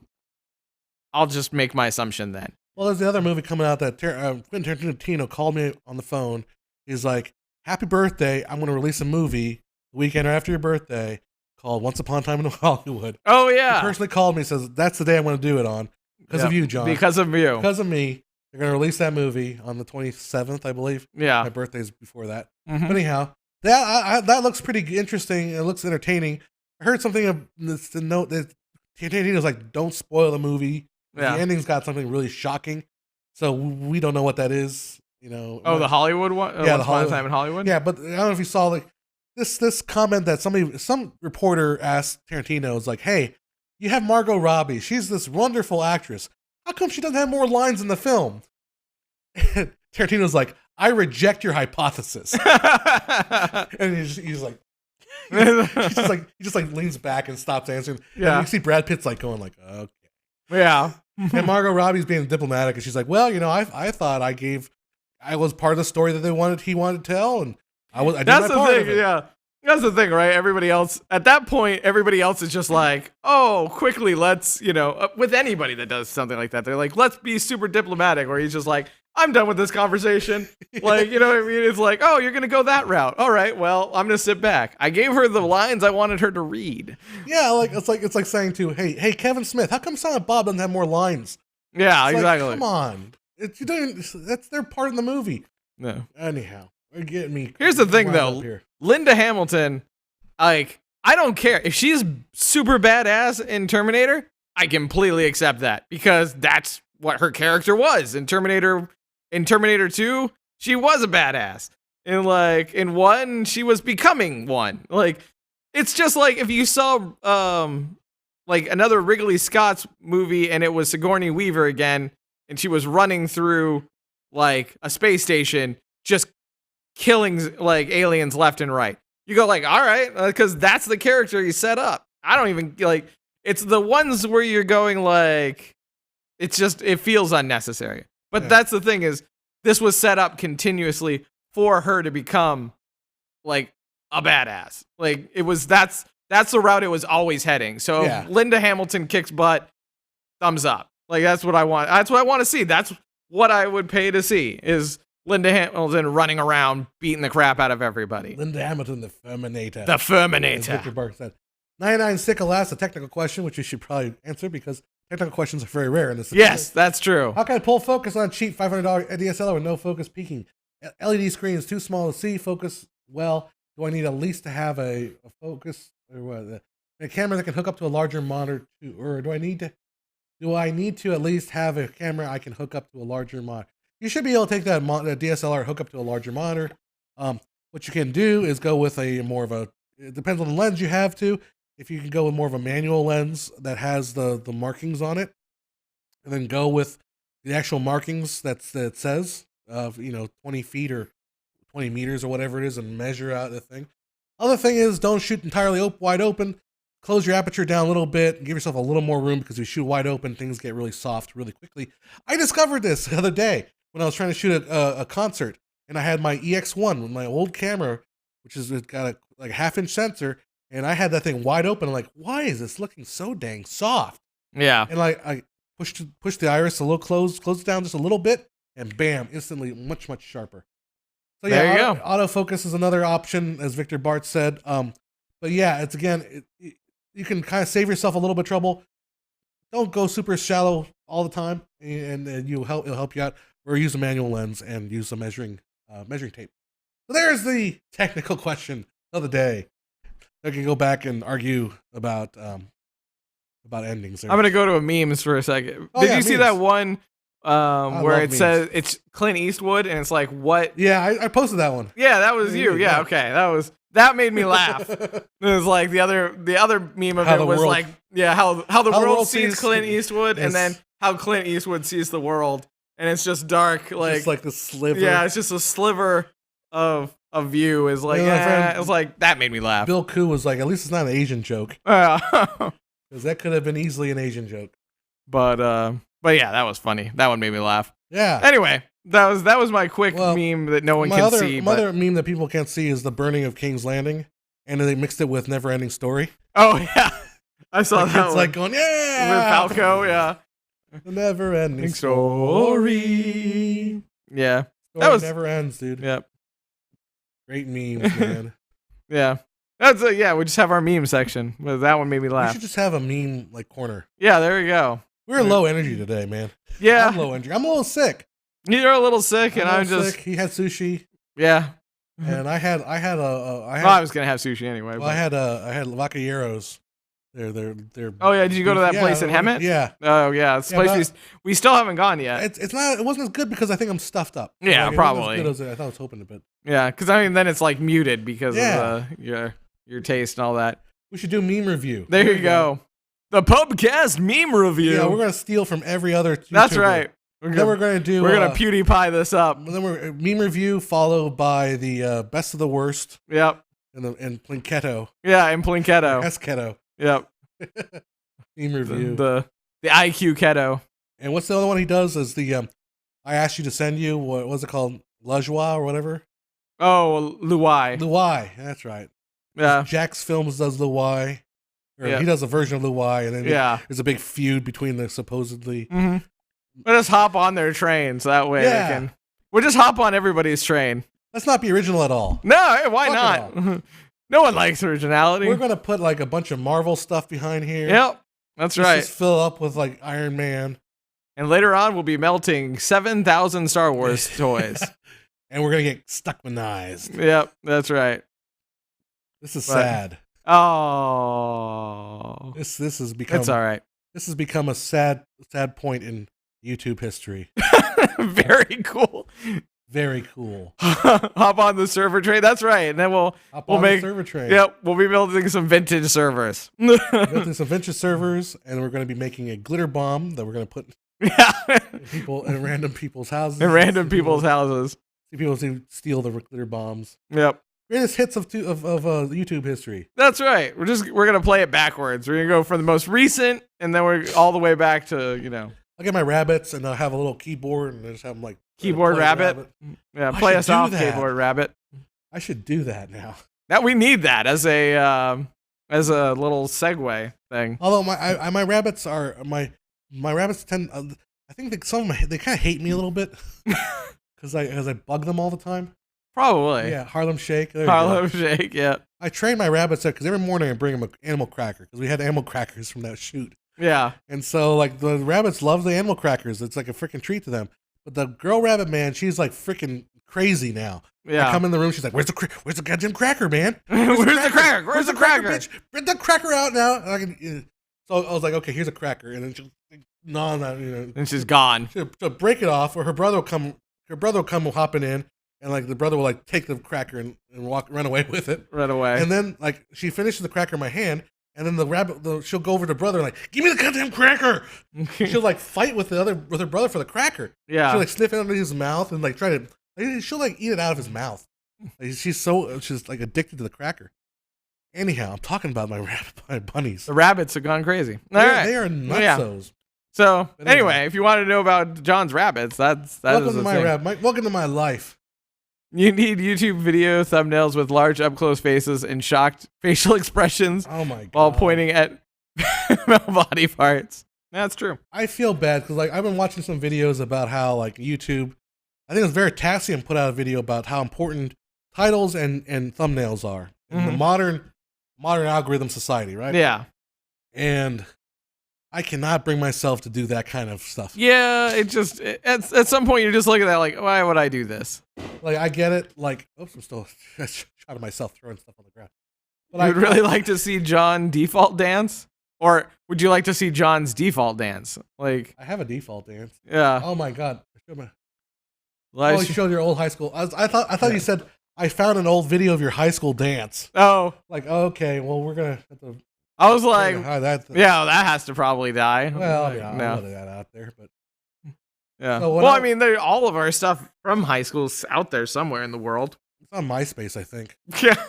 just make my assumption then. Well, there's the other movie coming out that Quentin Tarantino called me on the phone. He's like, "Happy birthday! I'm going to release a movie the weekend after your birthday called Once Upon a Time in Hollywood." Oh yeah. He personally called me and says that's the day I'm going to do it on because of you, John. Because of you. Because of me. They're going to release that movie on the 27th, I believe. Yeah. My birthday's before that. Mm-hmm. But anyhow, that looks pretty interesting. It looks entertaining. I heard something of the note that Tarantino's like, don't spoil the movie. Yeah. The ending's got something really shocking. So we don't know what that is. You know. Oh, the Hollywood one? Yeah, Once Upon a Time in Hollywood? Yeah, but I don't know if you saw like this comment that some reporter asked Tarantino is like, hey, you have Margot Robbie. She's this wonderful actress. How come she doesn't have more lines in the film? And Tarantino's like, I reject your hypothesis. And he's like, he just leans back and stops answering. Yeah. And you see Brad Pitt's like going like, okay. Yeah. And Margot Robbie's being diplomatic, and she's like, well, you know, I thought I was part of the story that he wanted to tell, and I did my part of it. Yeah. That's the thing, right? Everybody else, at that point, is just like, oh, quickly, let's, with anybody that does something like that, they're like, let's be super diplomatic, or he's just like, I'm done with this conversation. Like, you know what I mean? It's like, oh, you're going to go that route. All right, well, I'm going to sit back. I gave her the lines I wanted her to read. Yeah, like it's like saying to, hey, Kevin Smith, how come Silent Bob doesn't have more lines? Yeah, it's exactly. Like, come on. That's their part in the movie. No. Anyhow, you're getting me. Here's the thing, though. Linda Hamilton, like, I don't care. If she's super badass in Terminator, I completely accept that because that's what her character was in Terminator. In Terminator 2, she was a badass. In 1, she was becoming one. Like, it's just like if you saw like another Ridley Scott's movie and it was Sigourney Weaver again, and she was running through like a space station, just killing like aliens left and right. You go like, all right, because that's the character you set up. I don't even like. It's the ones where you're going like, it feels unnecessary. But that's the thing is, this was set up continuously for her to become like a badass. Like that's the route it was always heading. So if Linda Hamilton kicks butt, thumbs up. Like that's what I want. That's what I want to see. That's what I would pay to see is Linda Hamilton running around beating the crap out of everybody. Linda Hamilton, the Ferminator. The Ferminator. As Victor Bark said. 99 Sickle asked a technical question, which you should probably answer because technical questions are very rare in this. Yes, that's true. How can I pull focus on a cheap $500 DSLR with no focus peaking? LED screen is too small to see focus well. Do I need at least to have a focus or what? A camera that can hook up to a larger monitor too, or do I need to at least have a camera I can hook up to a larger monitor? You should be able to take that DSLR, hook up to a larger monitor. What you can do is go with it depends on the lens you have too. If you can go with more of a manual lens that has the markings on it, and then go with the actual markings that says of 20 feet or 20 meters or whatever it is, and measure out the thing. Other thing is, don't shoot entirely wide open. Close your aperture down a little bit and give yourself a little more room, because if you shoot wide open, things get really soft really quickly. I discovered this the other day when I was trying to shoot a concert, and I had my EX1 with my old camera, which is got a half-inch sensor, and I had that thing wide open. I'm like, why is this looking so dang soft? Yeah. And I pushed the iris a little close it down just a little bit, and bam, instantly much, much sharper. So yeah, there you go. Autofocus is another option, as Victor Bart said. But yeah, it's again, you can kind of save yourself a little bit of trouble. Don't go super shallow all the time, and it'll help you out. Or use a manual lens and use a measuring tape. So there's the technical question of the day. I can go back and argue about endings. I'm gonna go to a memes for a second. Oh, Did yeah, you see memes. that one where it memes. says it's Clint Eastwood and it's like what? Yeah, I posted that one. Yeah, that was you. Yeah, okay, that made me laugh. It was like the other meme of it was like how the world sees Clint Eastwood and then how Clint Eastwood sees the world, and it's just dark, like just like the sliver. Yeah, it's just a sliver of view. Is like it was like that made me laugh. Bill Koo was like, at least it's not an Asian joke, because that could have been easily an Asian joke. But yeah, that was funny. That one made me laugh. Yeah. Anyway, that was my quick meme that no one can see. My other meme that people can't see is the burning of King's Landing, and then they mixed it with Never Ending Story. Oh yeah, I saw that. It's like going, yeah, with Falco, yeah. The Never Ending Story. Yeah, Story never ends, dude. Yep. Great memes, man. Yeah. That's we just have our meme section. But that one made me We laugh. should just have a meme corner. Yeah, there we go. We're low energy today, man. Yeah. I'm low energy. I'm a little sick. You're a little sick, and I'm just sick. He had sushi. Yeah. And I had I was gonna have sushi anyway. Well, I had vaqueros. They're. Oh yeah, did you go to that place in Hemet? Yeah. Oh yeah, it's place we still haven't gone yet. It wasn't as good because I think I'm stuffed up. Yeah, probably. It wasn't as good as I thought I was hoping to be. Yeah, because I mean then it's like muted because of your taste and all that. We should do meme review. There you go. The Pubcast meme review. Yeah, we're gonna steal from every other YouTuber. That's right. We're gonna PewDiePie this up. Then we're meme review followed by the best of the worst. Yep. And Plinketto. Yeah, and Plinketto. Esketo. Yep. Meme review. The IQ Keto. And what's the other one he does? Is the I asked you to send you what was it called? Lajwa or whatever. Oh, Luai. Luai. That's right. Yeah. Jax Films does Luai. He does a version of Luai, and then there's a big feud between the supposedly. Mm-hmm. We'll just hop on their train, so that way they can. We'll just hop on everybody's train. Let's not be original at all. No, hey, why not? No one likes originality. We're gonna put a bunch of Marvel stuff behind here. Yep, that's right. Just fill up with Iron Man. And later on, we'll be melting 7,000 Star Wars toys. And we're gonna get Stuckmanized. Yep, that's right. This is sad. Oh, this has become. It's all right. This has become a sad point in YouTube history. Very cool. Very cool. Hop on the server train. That's right. And then we'll make the server train. Yep, we'll be building some vintage servers. Building some vintage servers, and we're going to be making a glitter bomb that we're going to put in random people's houses. In random people's houses. See people who steal the glitter bombs. Yep. greatest hits of YouTube history. That's right. We're gonna play it backwards. We're gonna go from the most recent, and then we're all the way back to I'll get my rabbits, and I'll have a little keyboard, and I just have them like keyboard rabbit. Yeah, play us off, that. keyboard rabbit. I should do that now. That we need that as a little segue thing. Although my rabbits are my rabbits tend. I think they kind of hate me a little bit because I bug them all the time. Probably. Yeah, Harlem Shake. Harlem Shake. Yeah. I train my rabbits because every morning I bring them an animal cracker because we had animal crackers from that shoot. Yeah. And so like the rabbits love the animal crackers. It's like a freaking treat to them. But the girl rabbit, man, she's like freaking crazy now. Yeah. I come in the room, she's like, "Where's the goddamn cracker, man? Where's the cracker? Where's the cracker? Bitch? Bring the cracker out now." And so I was like, "Okay, here's a cracker," and then she'll no, and she's gone. She'll break it off, or her brother will come. Her brother will come hopping in, and like the brother will like take the cracker and run away with it. Run away. And then like she finishes the cracker in my hand. And then the rabbit, she'll go over to the brother and like, "Give me the goddamn cracker!" She'll like fight with her brother for the cracker. Yeah, she'll like sniff it under his mouth and like try to. She'll like eat it out of his mouth. Like, she's like addicted to the cracker. Anyhow, I'm talking about my bunnies. The rabbits have gone crazy. They are nutsos. Yeah. So anyway, if you want to know about John's rabbits, welcome to my rabbit. Welcome to my life. You need YouTube video thumbnails with large up-close faces and shocked facial expressions while pointing at body parts. That's true. I feel bad because like I've been watching some videos about how like YouTube, I think it was Veritasium put out a video about how important titles and thumbnails are in the modern algorithm society, right? Yeah. And I cannot bring myself to do that kind of stuff. Yeah, at some point you just look at that like, why would I do this? Like I get it. Like, oops, I'm still shot at myself throwing stuff on the ground. But you would really like to see John default dance, or would you like to see John's default dance? Like, I have a default dance. Yeah. Oh my god. You showed your old high school. I thought you said I found an old video of your high school dance. Oh. Like, okay, well we're gonna have to. I was like, yeah, that has to probably die. Well, yeah, I'll let that out there, but yeah. So I mean, all of our stuff from high school's out there somewhere in the world. It's on MySpace, I think. Yeah.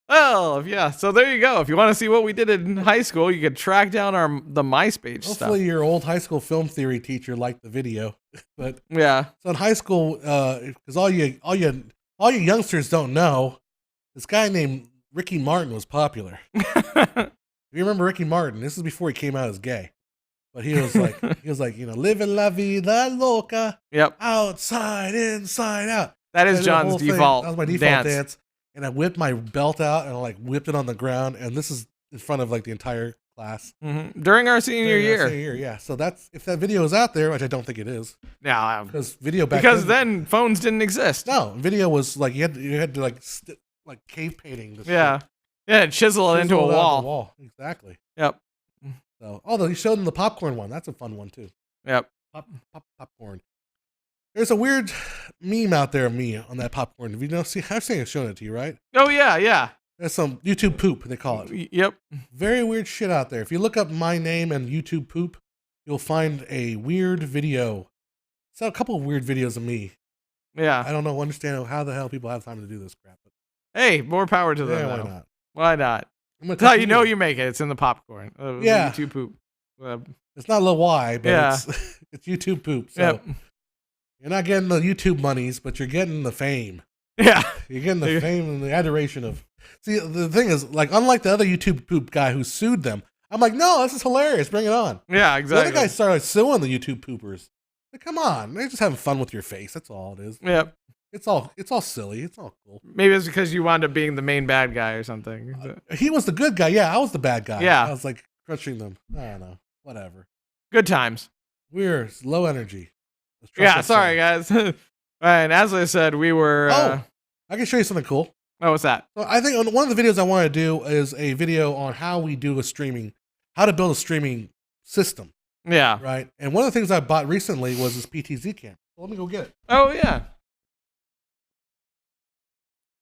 Well, yeah. So there you go. If you want to see what we did in high school, you could track down the MySpace stuff. Hopefully, your old high school film theory teacher liked the video, but yeah. So in high school, because all you youngsters don't know, this guy named Ricky Martin was popular. If you remember Ricky Martin, this is before he came out as gay, but he was like, living la vida loca. Yep. Outside, inside out. That is John's default. That was my default dance. And I whipped my belt out and I like whipped it on the ground. And this is in front of like the entire class during our senior year. Yeah. So that's if that video is out there, which I don't think it is. Yeah. Because then phones didn't exist. No, video was like you had to like cave painting. Yeah. Shit. Yeah, chisel it into a wall. Exactly. Yep. So, although you showed them the popcorn one, that's a fun one too. Yep. Popcorn. There's a weird meme out there of me on that popcorn. Have you know? See, I've shown it to you, right? Oh yeah. That's some YouTube poop they call it. Yep. Very weird shit out there. If you look up my name and YouTube poop, you'll find a weird video. So a couple of weird videos of me. Yeah. I don't understand how the hell people have time to do this crap. But hey, more power to them. Why not? Why not? That's how you know you make it. It's in the popcorn. Yeah. YouTube poop. It's not low Y, but yeah. it's YouTube poop. So you're not getting the YouTube monies, but you're getting the fame. Yeah. You're getting the fame and the adoration of. See, the thing is, like, unlike the other YouTube poop guy who sued them, I'm like, no, this is hilarious. Bring it on. Yeah, exactly. The other guy started suing the YouTube poopers. Like, come on, they're just having fun with your face. That's all it is. Yep. It's all silly. It's all cool. Maybe it's because you wound up being the main bad guy or something. He was the good guy. Yeah, I was the bad guy. Yeah. I was like crushing them. I don't know. Whatever. Good times. We're low energy. Yeah, sorry guys. And as I said, we were. I can show you something cool. Oh, what's that? So I think one of the videos I want to do is a video on how we do how to build a streaming system. Yeah. Right. And one of the things I bought recently was this PTZ cam. So let me go get it. Oh yeah.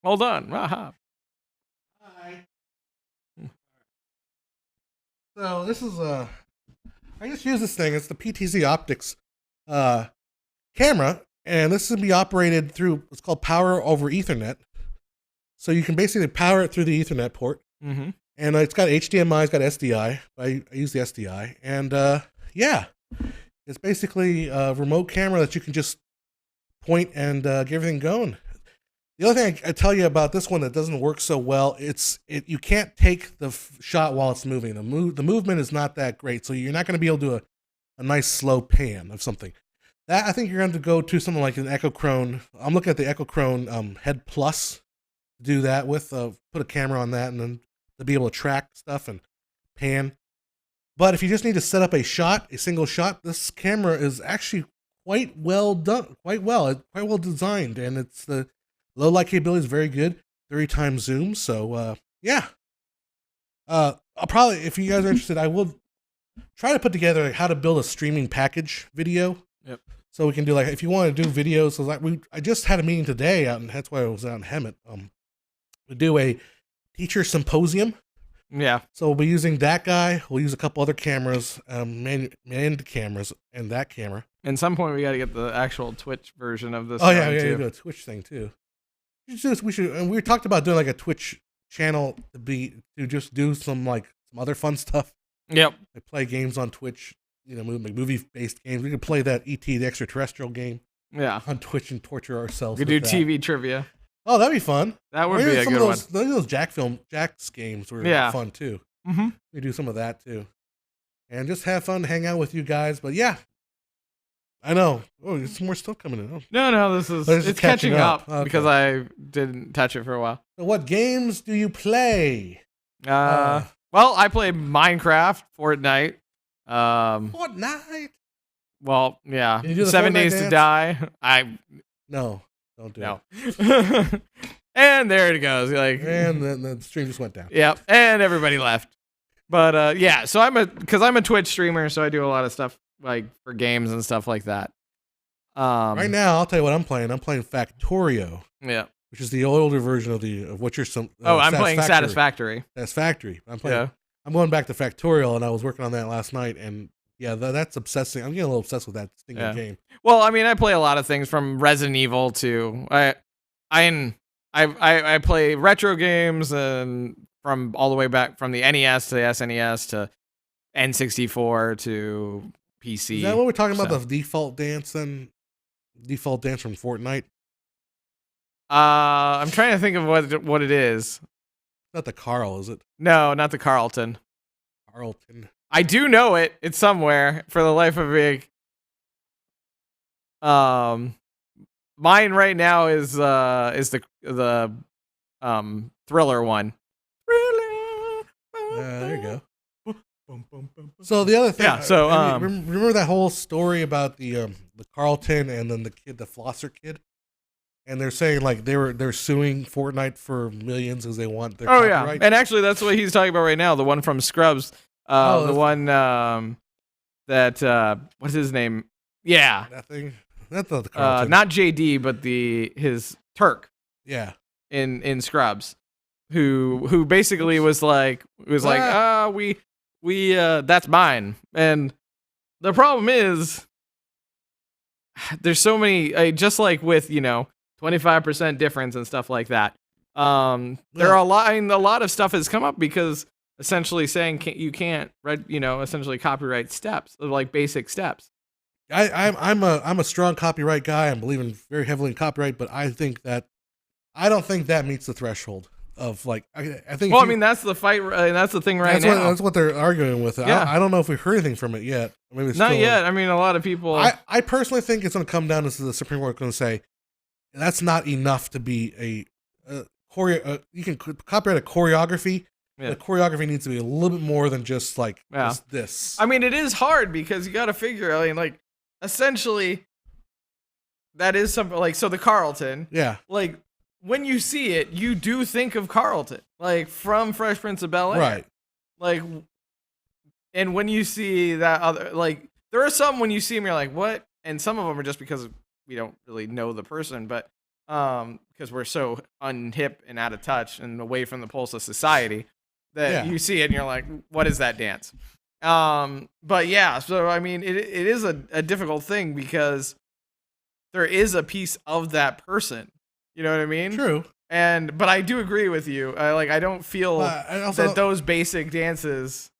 Hold on. Aha. Hi. So this is I just use this thing. It's the PTZ Optics camera, and this is going to be operated through. It's called Power over Ethernet. So you can basically power it through the Ethernet port. Mm-hmm. And it's got HDMI, it's got SDI. I use the SDI. And yeah, it's basically a remote camera that you can just point and get everything going. The other thing I tell you about this one that doesn't work so well, you can't take the shot while it's moving. The movement is not that great, so you're not going to be able to do a nice slow pan of something. That I think you're going to go to something like an Echochrome. I'm looking at the Echochrome Head Plus to do that with. Put a camera on that and then to be able to track stuff and pan. But if you just need to set up a single shot, this camera is actually quite well done, quite well designed, and it's the low light capability is very good, 30 times zoom. So yeah, I'll probably, if you guys are interested, I will try to put together how to build a streaming package video. Yep. So we can do like if you want to do videos. So like I just had a meeting today out, and that's why I was out in Hemet. We do a teacher symposium. Yeah. So we'll be using that guy. We'll use a couple other cameras, manned cameras, and that camera. At some point, we got to get the actual Twitch version of this. Oh yeah, too. do a Twitch thing too. We should, and we talked about doing like a Twitch channel to just do some other fun stuff. Yep. Like play games on Twitch, movie-based games. We could play that E.T. the Extraterrestrial game. Yeah. On Twitch and torture ourselves. We could do TV trivia. Oh, that'd be fun. That would be a good one. Those Jack's games were fun too. Mm-hmm. We do some of that too, and just have fun, hang out with you guys. But yeah, I know. Oh, there's some more stuff coming in. Oh. No, it's catching up because I didn't touch it for a while. So what games do you play? Well, I play Minecraft, Fortnite. Fortnite. Well, yeah. 7 Fortnite Days dance? to Die. No, don't do it. No. And there it goes. And then the stream just went down. Yep. And everybody left. But yeah, so I'm a Twitch streamer, so I do a lot of stuff like for games and stuff like that. Right now, I'll tell you what I'm playing. I'm playing Factorio. Yeah. Which is the older version of what you're some. I'm playing Satisfactory. Satisfactory. I'm going back to Factorial, and I was working on that last night, and yeah, that's obsessing. I'm getting a little obsessed with that stinking game. Well, I mean, I play a lot of things from Resident Evil to I play retro games and from all the way back from the NES to the SNES to N64 to PC. Is that what we're talking about? The default dance from Fortnite? I'm trying to think of what it is. Not the Carl, is it? No, not the Carlton. Carlton. I do know it. It's somewhere. For the life of me. Mine right now is the Thriller one. There you go. So the other thing, remember that whole story about the Carlton and then the Flosser kid, and they're saying like they're suing Fortnite for millions as they want their copyright. Yeah, and actually that's what he's talking about right now. The one from Scrubs, the one that what's his name? Yeah, that thing. That's not the Carlton. Not JD, but his Turk. Yeah, in Scrubs, who basically was like we that's mine. And the problem is there's so many just like with 25% difference and stuff like that. There are a lot of stuff has come up because essentially saying you can't essentially copyright steps, like basic steps. I'm a strong copyright guy. I'm believing very heavily in copyright, but I don't think that meets the threshold of like I think. Well, I mean that's the fight. That's the thing now. That's what they're arguing with. Yeah. I don't know if we've heard anything from it yet. Maybe it's not yet. I mean, a lot of people. I personally think it's going to come down to the Supreme Court going to say that's not enough to be a choreo. You can copyright a choreography. Yeah. The choreography needs to be a little bit more than just like just this. I mean, it is hard because you got to figure. I mean, like essentially, that is something like so. The Carlton. Yeah. Like. When you see it, you do think of Carlton, like from Fresh Prince of Bel-Air. Right. Like, and when you see that other, like, there are some when you see them, you're like, what? And some of them are just because we don't really know the person, but because we're so unhip and out of touch and away from the pulse of society that you see it and you're like, what is that dance? But yeah, so I mean, it is a difficult thing because there is a piece of that person. You know what I mean? True. But I do agree with you. I don't feel that those basic dances,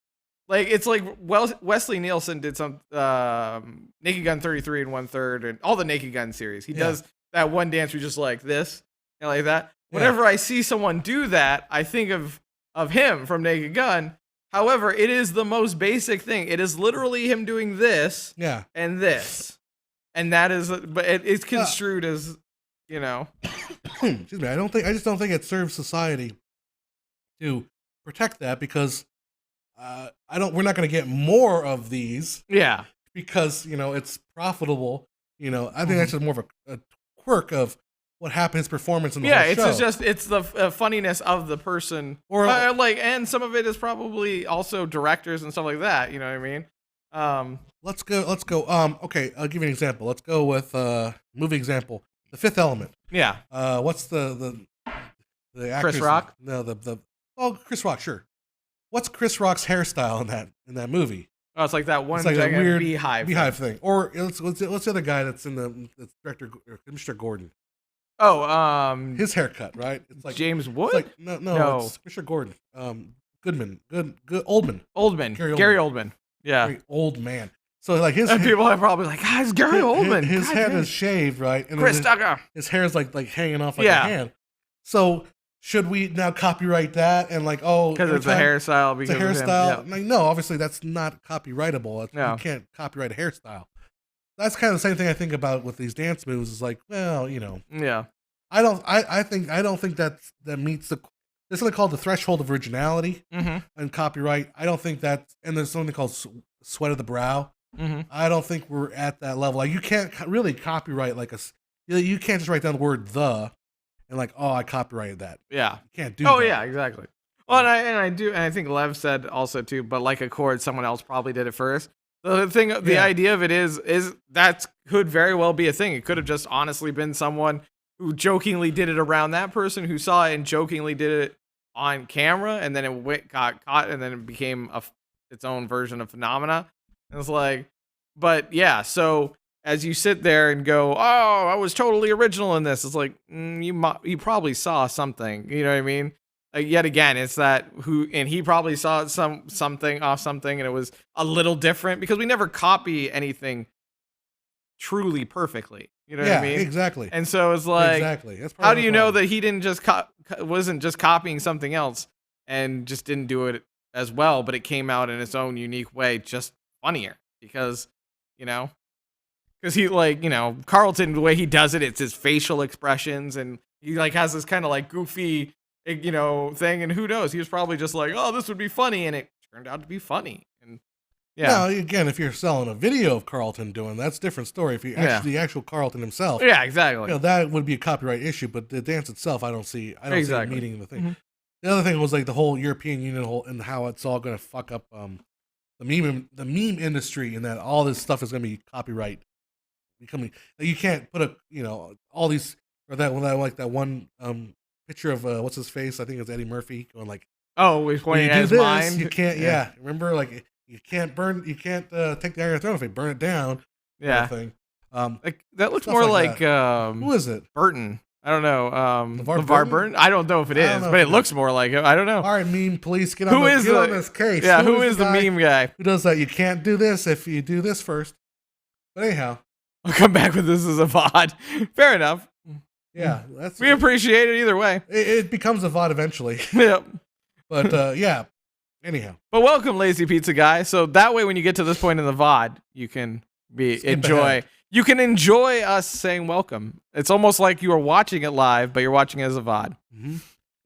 like it's like Wesley Nielsen did some Naked Gun 33 and 1/3 and all the Naked Gun series. He does that one dance where just like this and like that. Whenever I see someone do that, I think of him from Naked Gun. However, it is the most basic thing. It is literally him doing this and this. And that is, but it's construed as, you know. Excuse me. I just don't think it serves society to protect that because we're not going to get more of these. Yeah. Because, it's profitable. I think that's just more of a quirk of what happened, his performance in the whole show. It's the funniness of the person. Or and some of it is probably also directors and stuff like that. You know what I mean? Let's go. Okay, I'll give you an example. Let's go with movie example. The Fifth Element. Yeah. What's the actors? Chris Rock? No, Chris Rock, sure. What's Chris Rock's hairstyle in that movie? Oh, it's like that one weird beehive thing. Or what's the other guy that's in the director, Mr. Gordon? Oh, his haircut, right? It's like James Wood. It's like, no, it's Mr. Gordon. Goodman, Oldman. Gary Oldman. Yeah, Gary old man. So like and people are probably like, it's Gary Oldman. His head is shaved, right? And Chris Tucker. His hair is like hanging off like a hand. So should we now copyright that and because it's a hairstyle? It's a hairstyle. Yeah. No, obviously that's not copyrightable. You can't copyright a hairstyle. That's kind of the same thing I think about with these dance moves. Is like, well, Yeah. I don't think that meets the. There's something called the threshold of originality and copyright. I don't think that, and there's something called sweat of the brow. I don't think we're at that level. Like you can't really copyright you can't just write down the word "the" and I copyrighted that. Yeah, you can't do that. Oh yeah, exactly. Well, and I think Lev said also too, but like a chord, someone else probably did it first. The idea of it is that could very well be a thing. It could have just honestly been someone who jokingly did it around that person who saw it and jokingly did it on camera, and then it got caught, and then it became its own version of phenomena. And it's like, but yeah, so as you sit there and go, oh, I was totally original in this, it's like, you probably saw something, you know what I mean? Yet again, it's that he probably saw something off something, and it was a little different because we never copy anything truly perfectly. You know what I mean? Exactly. And so it's like, That's how do you know that he didn't just wasn't just copying something else and just didn't do it as well, but it came out in its own unique way, just funnier because he Carlton, the way he does it, it's his facial expressions, and he has this kind of goofy thing, and who knows, he was probably just like, oh, this would be funny, and it turned out to be funny. And now again, if you're selling a video of Carlton doing that's a different story. If you the actual Carlton himself, exactly, that would be a copyright issue, but the dance itself, I don't see it meeting the thing. The other thing was the whole European Union and how it's all going to fuck up the meme industry, and that all this stuff is going to be copyright becoming. You can't put all these or that one picture of what's his face? I think it's Eddie Murphy going he's pointing at his mind. You can't. Remember, you can't burn. You can't take the Iron Throne if they burn it down. Yeah. Thing. That looks more like who is it? Burton. I don't know. LeVar Burton? I don't know if it is, but it looks more like it. I don't know. All right, meme police, get on this case. Yeah, who is the meme guy? Who does that? You can't do this if you do this first. But anyhow. I'll come back with this as a VOD. Fair enough. Yeah. We appreciate it either way. It becomes a VOD eventually. Yep. But, yeah. Anyhow. But welcome, Lazy Pizza Guy. So that way, when you get to this point in the VOD, you can You can enjoy us saying welcome. It's almost like you are watching it live, but you're watching it as a VOD. Mm-hmm.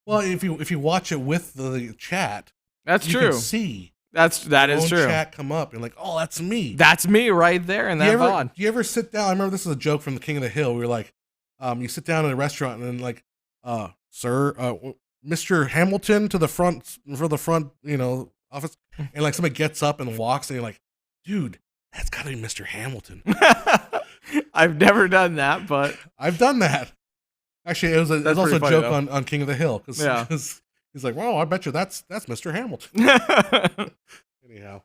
Well, if you watch it with the chat, that's you true. Can see that is true. Chat come up and oh, that's me. That's me right there in that VOD. Do you ever sit down? I remember this is a joke from the King of the Hill. We were like, you sit down in a restaurant and then sir, Mr. Hamilton to the front for the front, office, and somebody gets up and walks, and you're like, dude, that's got to be Mr. Hamilton. I've never done that, but I've done that. Actually, it was also a joke on King of the Hill because he's like, well, I bet you that's Mr. Hamilton. Anyhow,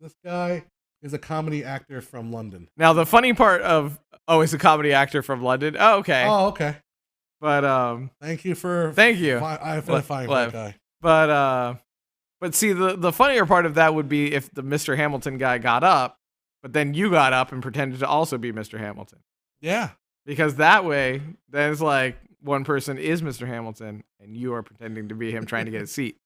this guy is a comedy actor from London. Now, the funny part of he's a comedy actor from London. Oh, okay. Oh, okay. But Thank you for thank you. I feel fine for that guy. But see, the funnier part of that would be if the Mr. Hamilton guy got up, but then you got up and pretended to also be Mr. Hamilton. Yeah. Because that way, then it's like one person is Mr. Hamilton and you are pretending to be him trying to get a seat.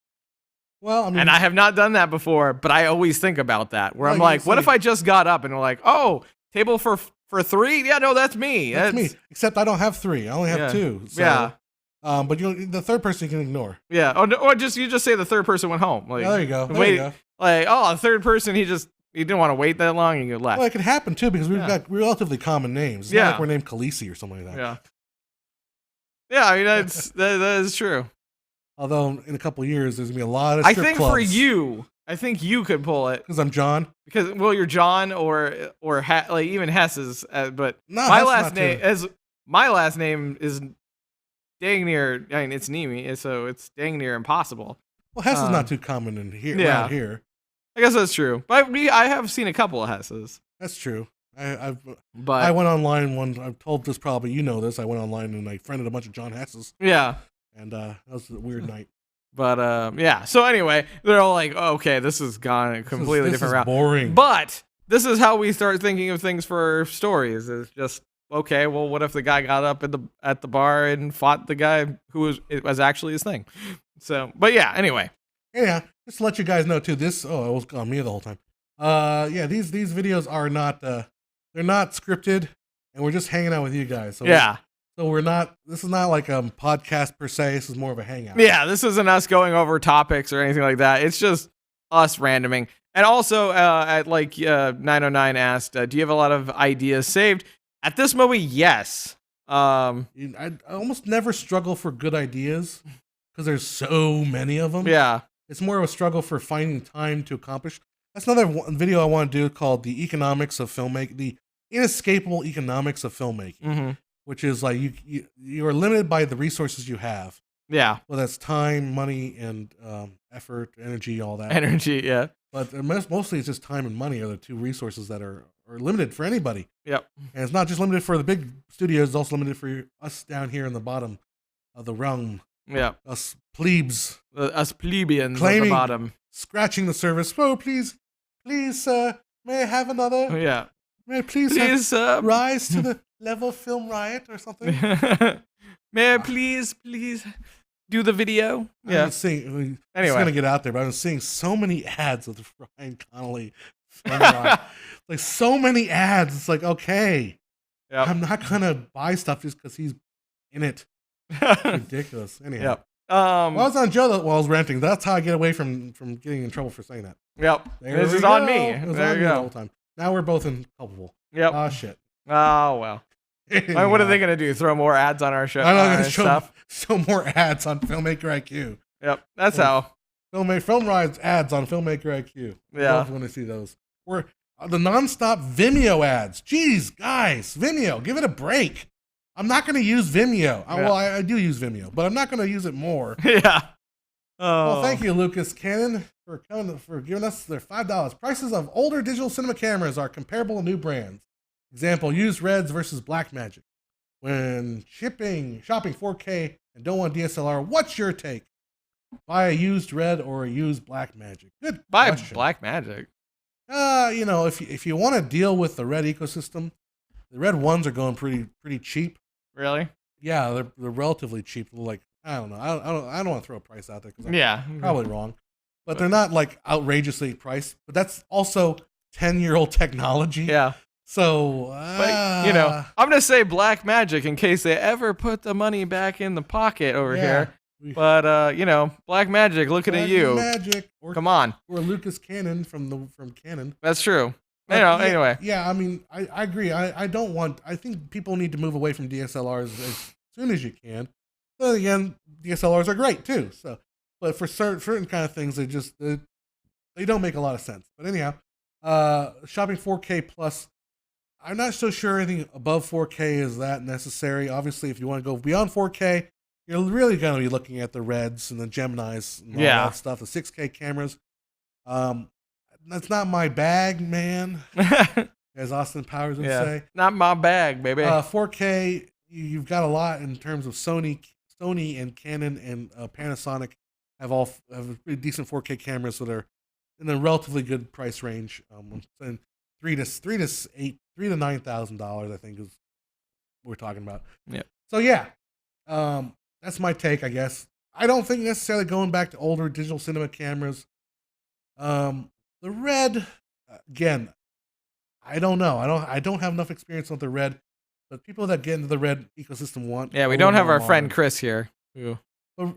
Well, I mean, and I have not done that before, but I always think about that. Where I'm like, what if I just got up and they're like, oh, table for 3? Yeah, no, that's me. That's me. Except I don't have 3. I only have 2. So, yeah. But the third person you can ignore. Yeah. Or you just say the third person went home. Like, yeah, there you go. There you go. Like, oh, the third person, he didn't want to wait that long and he left. Well, it can happen too because we've got relatively common names. It's not like we're named Khaleesi or something like that. Yeah. Yeah, I mean that is true. Although in a couple of years there's gonna be a lot of strip clubs. For you, I think you could pull it because I'm John. Because you're John or like even Hess's. But no, my last name is dang near. I mean, it's Nemi, so it's dang near impossible. Well, Hess is not too common around here. I guess that's true. But I have seen a couple of Hesses. That's true. I went online I've told this probably, you know this. I went online and I friended a bunch of John Hesses. Yeah. And that was a weird night. But yeah. So anyway, they're all like, oh, okay, this has gone a completely different route. Boring. But this is how we start thinking of things for stories. It's just, okay, well, what if the guy got up at the bar and fought the guy it was actually his thing? So, but yeah, anyway. Yeah, just to let you guys know too, it was on me the whole time. Yeah, these videos are not they're not scripted, and we're just hanging out with you guys. So yeah. This is not like a podcast per se. This is more of a hangout. Yeah, this isn't us going over topics or anything like that. It's just us randoming. And also, at 909 asked, do you have a lot of ideas saved? At this moment, yes. I almost never struggle for good ideas because there's so many of them. Yeah. It's more of a struggle for finding time to accomplish. That's another video I want to do called The Economics of Filmmaking, The Inescapable Economics of Filmmaking, which is like you are limited by the resources you have. Yeah. Well, that's time, money, and effort, energy, all that. Energy, yeah. But mostly it's just time and money are the two resources that are limited for anybody. Yep. And it's not just limited for the big studios, it's also limited for us down here in the bottom of the realm. Yeah. Us plebes. Us plebeians claiming, at the bottom. Scratching the surface. Oh, please, may I have another? Yeah. May I please rise to the level of Film Riot or something? May I please do the video? Yeah. It's going to get out there, but I've been seeing so many ads with Ryan Connolly. Like so many ads. It's like, okay, I'm not going to buy stuff just because he's in it. It's ridiculous. Anyhow. Yep. I was on Joe while I was ranting. That's how I get away from getting in trouble for saying that. Yep. This is on me. It was on me the whole time. Now we're both culpable. Yep. Oh, shit. Oh, well. What are they going to do? Throw more ads on our show? I'm not going to show more ads on Filmmaker IQ. Yep. That's how. Film Rides ads on Filmmaker IQ. Yeah. I want to see those. Or the nonstop Vimeo ads. Jeez, guys. Vimeo, give it a break. I'm not going to use Vimeo. Yeah. Well, I do use Vimeo, but I'm not going to use it more. Yeah. Oh. Well, thank you, Lucas Cannon, for giving us their $5. Prices of older digital cinema cameras are comparable to new brands. Example, used Reds versus Blackmagic. When shopping 4K and don't want DSLR, what's your take? Buy a used Red or a used Blackmagic? Good Buy question. Blackmagic. If you want to deal with the Red ecosystem, the Red ones are going pretty cheap. Really? Yeah, they're relatively cheap. Like, I don't know. I don't want to throw a price out there because I'm probably wrong. But they're not like outrageously priced. But that's also 10-year-old technology. Yeah. So, but, I'm going to say Blackmagic in case they ever put the money back in the pocket over here. But, Blackmagic, looking at you. Magic. Come on. Or Lucas Cannon from Canon. That's true. Anyway. Yeah, I mean, I agree. I think people need to move away from DSLRs as soon as you can. But again, DSLRs are great too. So, but for certain kind of things, they don't make a lot of sense. But anyhow, shopping 4K plus, I'm not so sure anything above 4K is that necessary. Obviously, if you want to go beyond 4K, you're really going to be looking at the Reds and the Geminis and all that stuff, the 6K cameras. That's not my bag, man. As Austin Powers would say. Not my bag, baby. 4K, you've got a lot in terms of Sony and Canon and Panasonic have pretty decent 4K cameras that are in a relatively good price range. And $3,000 to $9,000, I think, is what we're talking about. Yeah. So yeah, that's my take, I guess. I don't think necessarily going back to older digital cinema cameras. The Red, again, I don't know. I don't have enough experience with the Red, but people that get into the Red ecosystem want. Yeah, we don't have our friend Chris here. Who... But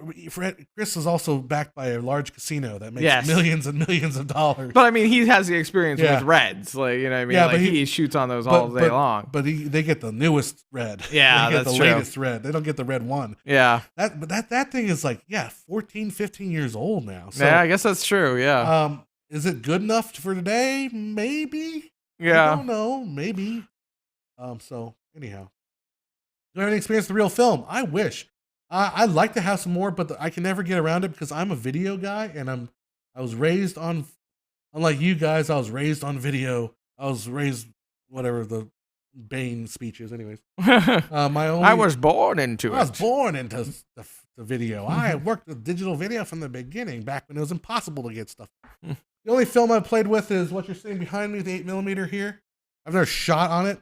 Chris is also backed by a large casino that makes millions and millions of dollars. But I mean, he has the experience with Reds, like, you know what I mean? Yeah, like, he shoots on those all day long. But they get the newest Red. Yeah, they get that's the true. latest Red. They don't get the Red 1. Yeah. That thing is like 14, 15 years old now. So, yeah, I guess that's true. Yeah. Is it good enough for today? Maybe. Yeah. I don't know. Maybe. So anyhow, do I have any experience with the real film? I wish. I'd like to have some more, but I can never get around it because I'm a video guy, and I was raised on, unlike you guys, I was raised on video. I was raised whatever the Bane speech is, anyways. I was born into it. I was born into the video. I worked with digital video from the beginning, back when it was impossible to get stuff. The only film I've played with is what you're seeing behind me, the 8mm here. I've never shot on it.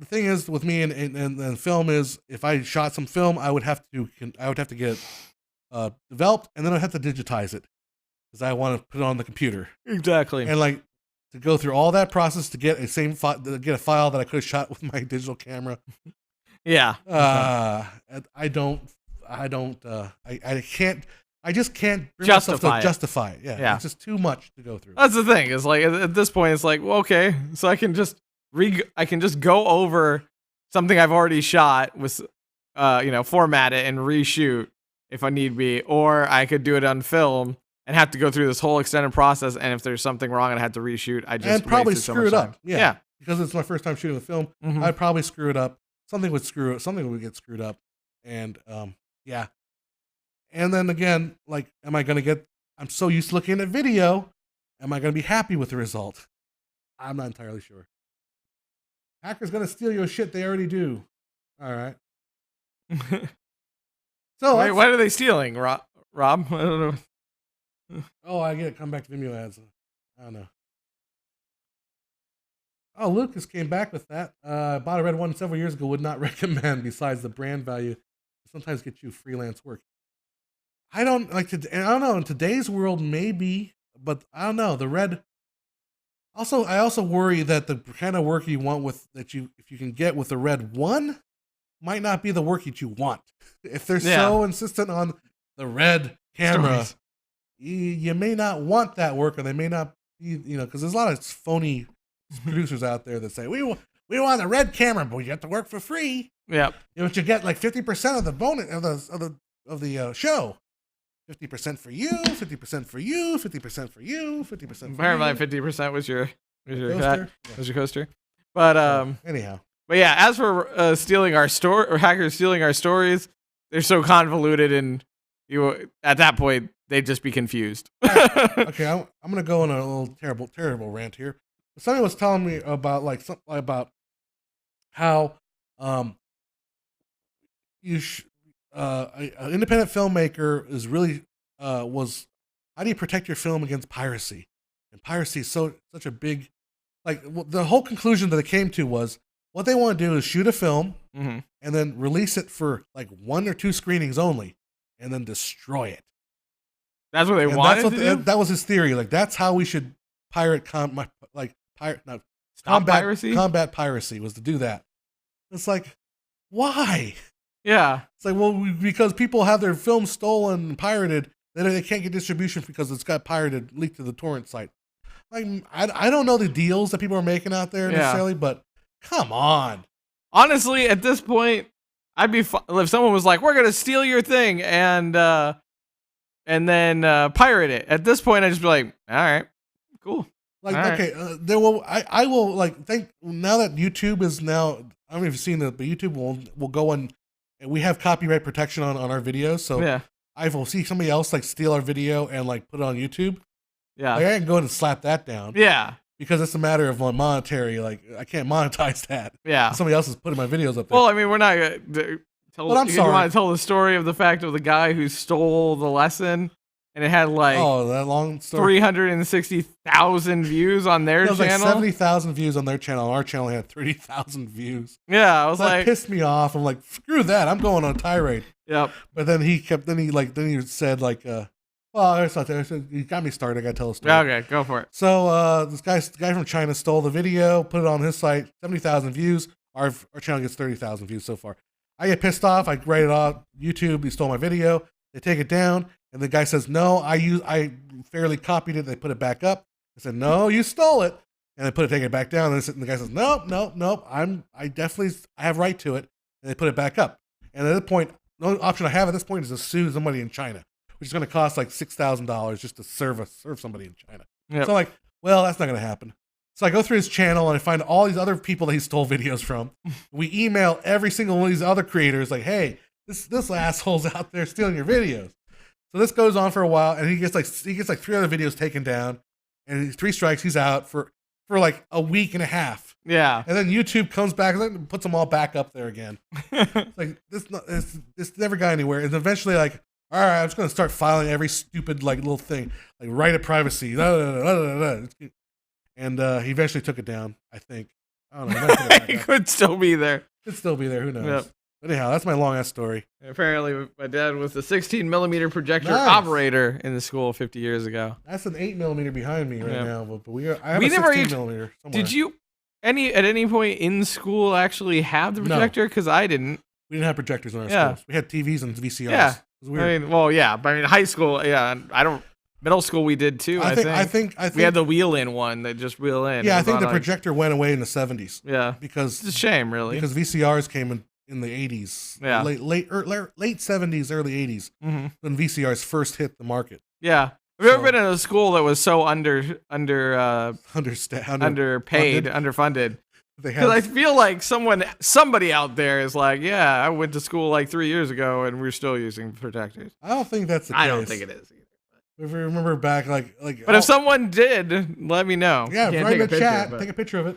The thing is with me and film is, if I shot some film, I would have to get it developed, and then I'd have to digitize it because I want to put it on the computer. Exactly. And like to go through all that process to get a file that I could have shot with my digital camera. Yeah. I can't. I just can't bring myself to justify it. Yeah. It's just too much to go through. That's the thing. It's like at this point, it's like, well, okay, so I can just go over something I've already shot with, format it and reshoot if I need be, or I could do it on film and have to go through this whole extended process. And if there's something wrong and I have to reshoot, I just probably screw it up. Yeah, because it's my first time shooting a film. I'd probably screw it up. Something would get screwed up, and yeah. And then again, like, I'm so used to looking at video. Am I gonna be happy with the result? I'm not entirely sure. Hackers gonna steal your shit. They already do. All right. So wait, what are they stealing, Rob? I don't know. Oh, I get it. Come back to Vimeo ads. I don't know. Oh, Lucas came back with that. Bought a Red 1 several years ago. Would not recommend. Besides the brand value, sometimes get you freelance work. I don't like to. I don't know. In today's world, maybe, but I don't know. The Red. Also, I also worry that the kind of work you want if you can get with the Red 1, might not be the work that you want. If they're so insistent on the Red camera, you may not want that work, or they may not be, because there's a lot of phony producers out there that say we want the Red camera, but you have to work for free. Yeah, but you get like 50% of the bonus of the show. 50% for you, 50% for you, 50% for you, 50% for you. Apparently 50% was your coaster. Was your coaster. But anyhow. But yeah, as for stealing our story, or hackers stealing our stories, they're so convoluted, and at that point they'd just be confused. Okay, I'm gonna go on a little terrible rant here. Somebody was telling me about about how an independent filmmaker is really was, how do you protect your film against piracy? And piracy is such a big, the whole conclusion that they came to was, what they want to do is shoot a film and then release it for 1 or 2 screenings only, and then destroy it. That's what they wanted to do? That was his theory. That's how we should combat piracy. Combat piracy was to do that. It's like, why? Yeah. It's like, well, because people have their films stolen and pirated, they can't get distribution because it's got pirated, leaked to the torrent site. I don't know the deals that people are making out there necessarily, but come on. Honestly, at this point, I'd be if someone was like, "We're gonna steal your thing," and then pirate it. At this point, I'd just be like, "All right, cool." Okay, I will think now that YouTube is now. I don't know if you've seen it, but YouTube will go and we have copyright protection on our videos, so yeah. I will see somebody else steal our video and put it on YouTube. Yeah, I can go ahead and slap that down. Yeah, because it's a matter of monetary. Like I can't monetize that. Yeah. Somebody else is putting my videos up there. Well, I mean, we're not gonna tell. But I'm you sorry. want to tell the story of the fact of the guy who stole the lesson, and it had like that long story. 360,000 views on their It was like channel. 70,000 views on their channel. Our channel had 30,000 views. Yeah, I was So like, that pissed me off. I'm like, screw that. I'm going on a tirade. yep. But then he said like, well, it's not there. He got me started. I got to tell a story. Okay, go for it. So the guy from China stole the video, put it on his site, 70,000 views. Our channel gets 30,000 views so far. I get pissed off. I write it off. YouTube, he stole my video. They take it down, and the guy says, "No, I fairly copied it." They put it back up. I said, "No, you stole it," and they take it back down. And the guy says, "Nope. I have right to it." And they put it back up. And at that point, the only option I have at this point is to sue somebody in China, which is going to cost like $6,000 just to serve somebody in China. Yep. So I'm like, well, that's not going to happen. So I go through his channel and I find all these other people that he stole videos from. We email every single one of these other creators like, hey, this asshole's out there stealing your videos. So this goes on for a while, and he gets like 3 other videos taken down, and 3 strikes, he's out for like a week and a half. Yeah. And then YouTube comes back and puts them all back up there again. It's like this never got anywhere. And eventually, like, all right, I'm just gonna start filing every stupid like little thing, like right at privacy. And he eventually took it down. I think. I don't know. He could still be there. Could still be there. Who knows? Yep. But anyhow, that's my long ass story. Apparently, my dad was the 16 millimeter projector Nice. operator in the school 50 years ago. That's an 8mm behind me right Yeah. now, but I have We a never 16mm somewhere. Did you at any point in school actually have the No. projector? Because I didn't. We didn't have projectors in our Yeah. schools. We had TVs and VCRs. Yeah. It was weird. I mean, well, yeah, but I mean, high school, yeah. I don't. Middle school, we did too. I think we we had the wheel-in one that just wheel in. Yeah, It I was think on, the like- projector went away in the 70s Yeah, because it's a shame, really. because VCRs came in the 80s. Yeah. Late 70s, early 80s hmm when VCRs first hit the market. Yeah, have you ever So- been in a school that was so underpaid, underfunded? They Because I had feel like somebody out there is like, yeah, I went to school like 3 years ago and we're still using projectors. I don't think that's the case. I don't think it is either. If you remember back, like. But if someone did, let me know. yeah, Can't right in take the a picture, chat, but- take a picture of it.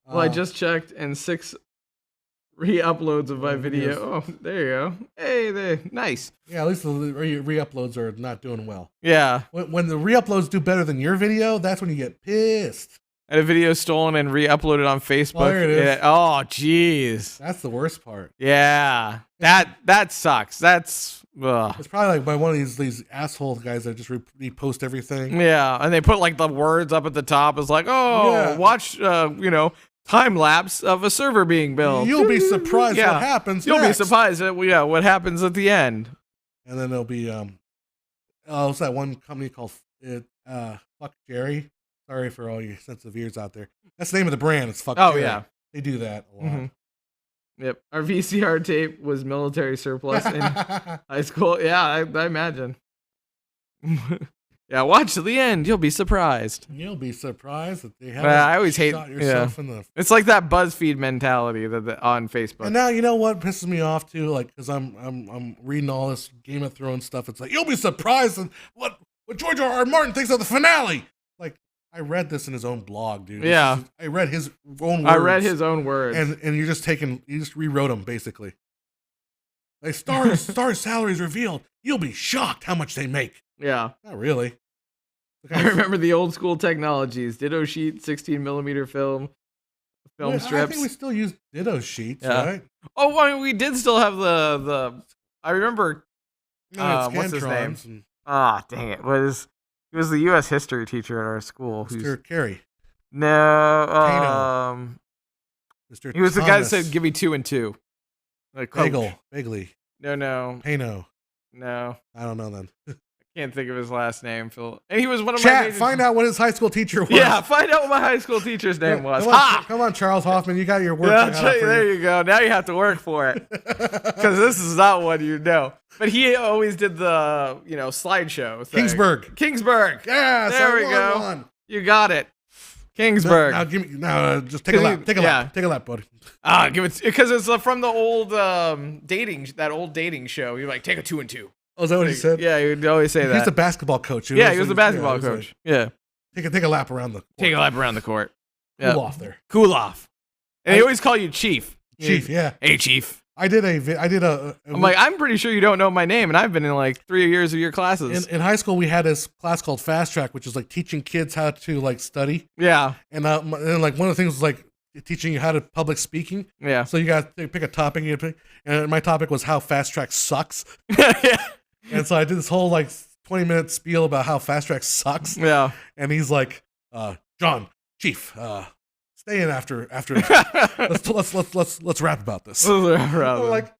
Well, I just checked, and 6 re-uploads of my video. Oh, there you go. Hey, there, nice. Yeah, at least the re-uploads are not doing well. Yeah, When the re-uploads do better than your video, that's when you get pissed. I had a video stolen and re-uploaded on Facebook. Oh, there it is. Yeah. Oh, jeez. That's the worst part. Yeah, that sucks. That's It's probably like by one of these asshole guys that just repost everything. yeah, and they put like the words up at the top. It's like, oh, Yeah. watch, time lapse of a server being built. You'll be surprised Yeah. what happens. You'll next. be surprised at what happens at the end. And then there'll be what's that one company called Fuck Jerry? Sorry for all you sensitive ears out there. That's the name of the brand. It's Fuck Oh Jerry. yeah. They do that a lot. Mhm. Yep. Our VCR tape was military surplus in high school. Yeah, I imagine. Yeah, watch to the end. You'll be surprised. You'll be surprised that they have. I always hate- shot yourself in the. It's like that BuzzFeed mentality that on Facebook. And now you know what pisses me off too, like because I'm reading all this Game of Thrones stuff. It's like you'll be surprised at what George R.R. Martin thinks of the finale. Like I read this in his own blog, dude. Yeah. I read his own words. I read his own words. and you just rewrote them basically. Like star salaries revealed. You'll be shocked how much they make. yeah. Not really. I remember the old school technologies: ditto sheet, 16 millimeter film I strips. think we still use ditto sheets, Yeah. right? Oh, I mean, we did still have the. I remember. What's his name? Scantrons and Dang it! He was the U.S. history teacher at our school. Mr. Carey. No, Mr. he was the guy that Thomas. said, "Give me 2 and 2." Like coach. Bagley. No. Pano. I I don't know then. can't think of his last name, Phil. And he was one of my. Chat, major- find out what his high school teacher was. Yeah, find out what my high school teacher's name was. Ha! Come on, Charles Hoffman. You got your work. Yeah, cut out for there you go. Now you have to work for it because this is not one you know. But he always did the slideshow thing. Kingsburg. Yes, There we go. One. You got it. Kingsburg. Now give me. Now just take a lap. Take a lap. Take a lap, buddy. Give it because it's from the old dating show. You're like, take a 2 and 2. Oh, is that what he said? Yeah, he would always say that. He's the basketball coach. He was the basketball coach. Yeah. take a lap around the court. Take a lap around the court. Cool off there. Cool off. And they always call you Chief. Chief, yeah. Hey, Chief. I did a. I'm like, I'm pretty sure you don't know my name, and I've been in like 3 years of your classes. In high school, we had this class called Fast Track, which is like teaching kids how to like study. Yeah. And like one of the things was like teaching you how to public speaking. Yeah. So you got to pick a topic, and my topic was how Fast Track sucks. Yeah. And so I did this whole like 20-minute spiel about how Fast Track sucks. Yeah. And he's like, John, Chief, stay in after. let's rap about this. Like,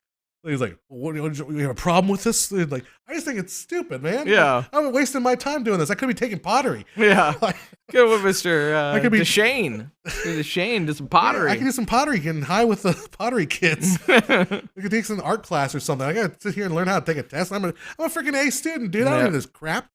he's like, what, you have a problem with this? He's like, I just think it's stupid, man. Yeah. I'm wasting my time doing this. I could be taking pottery. Yeah. Like, go with Mr. I could be Deshane. Deshane did some pottery. I can do some pottery, getting high with the pottery kids. We could take some art class or something. I gotta sit here and learn how to take a test. I'm a freaking A student, dude. I don't do this crap.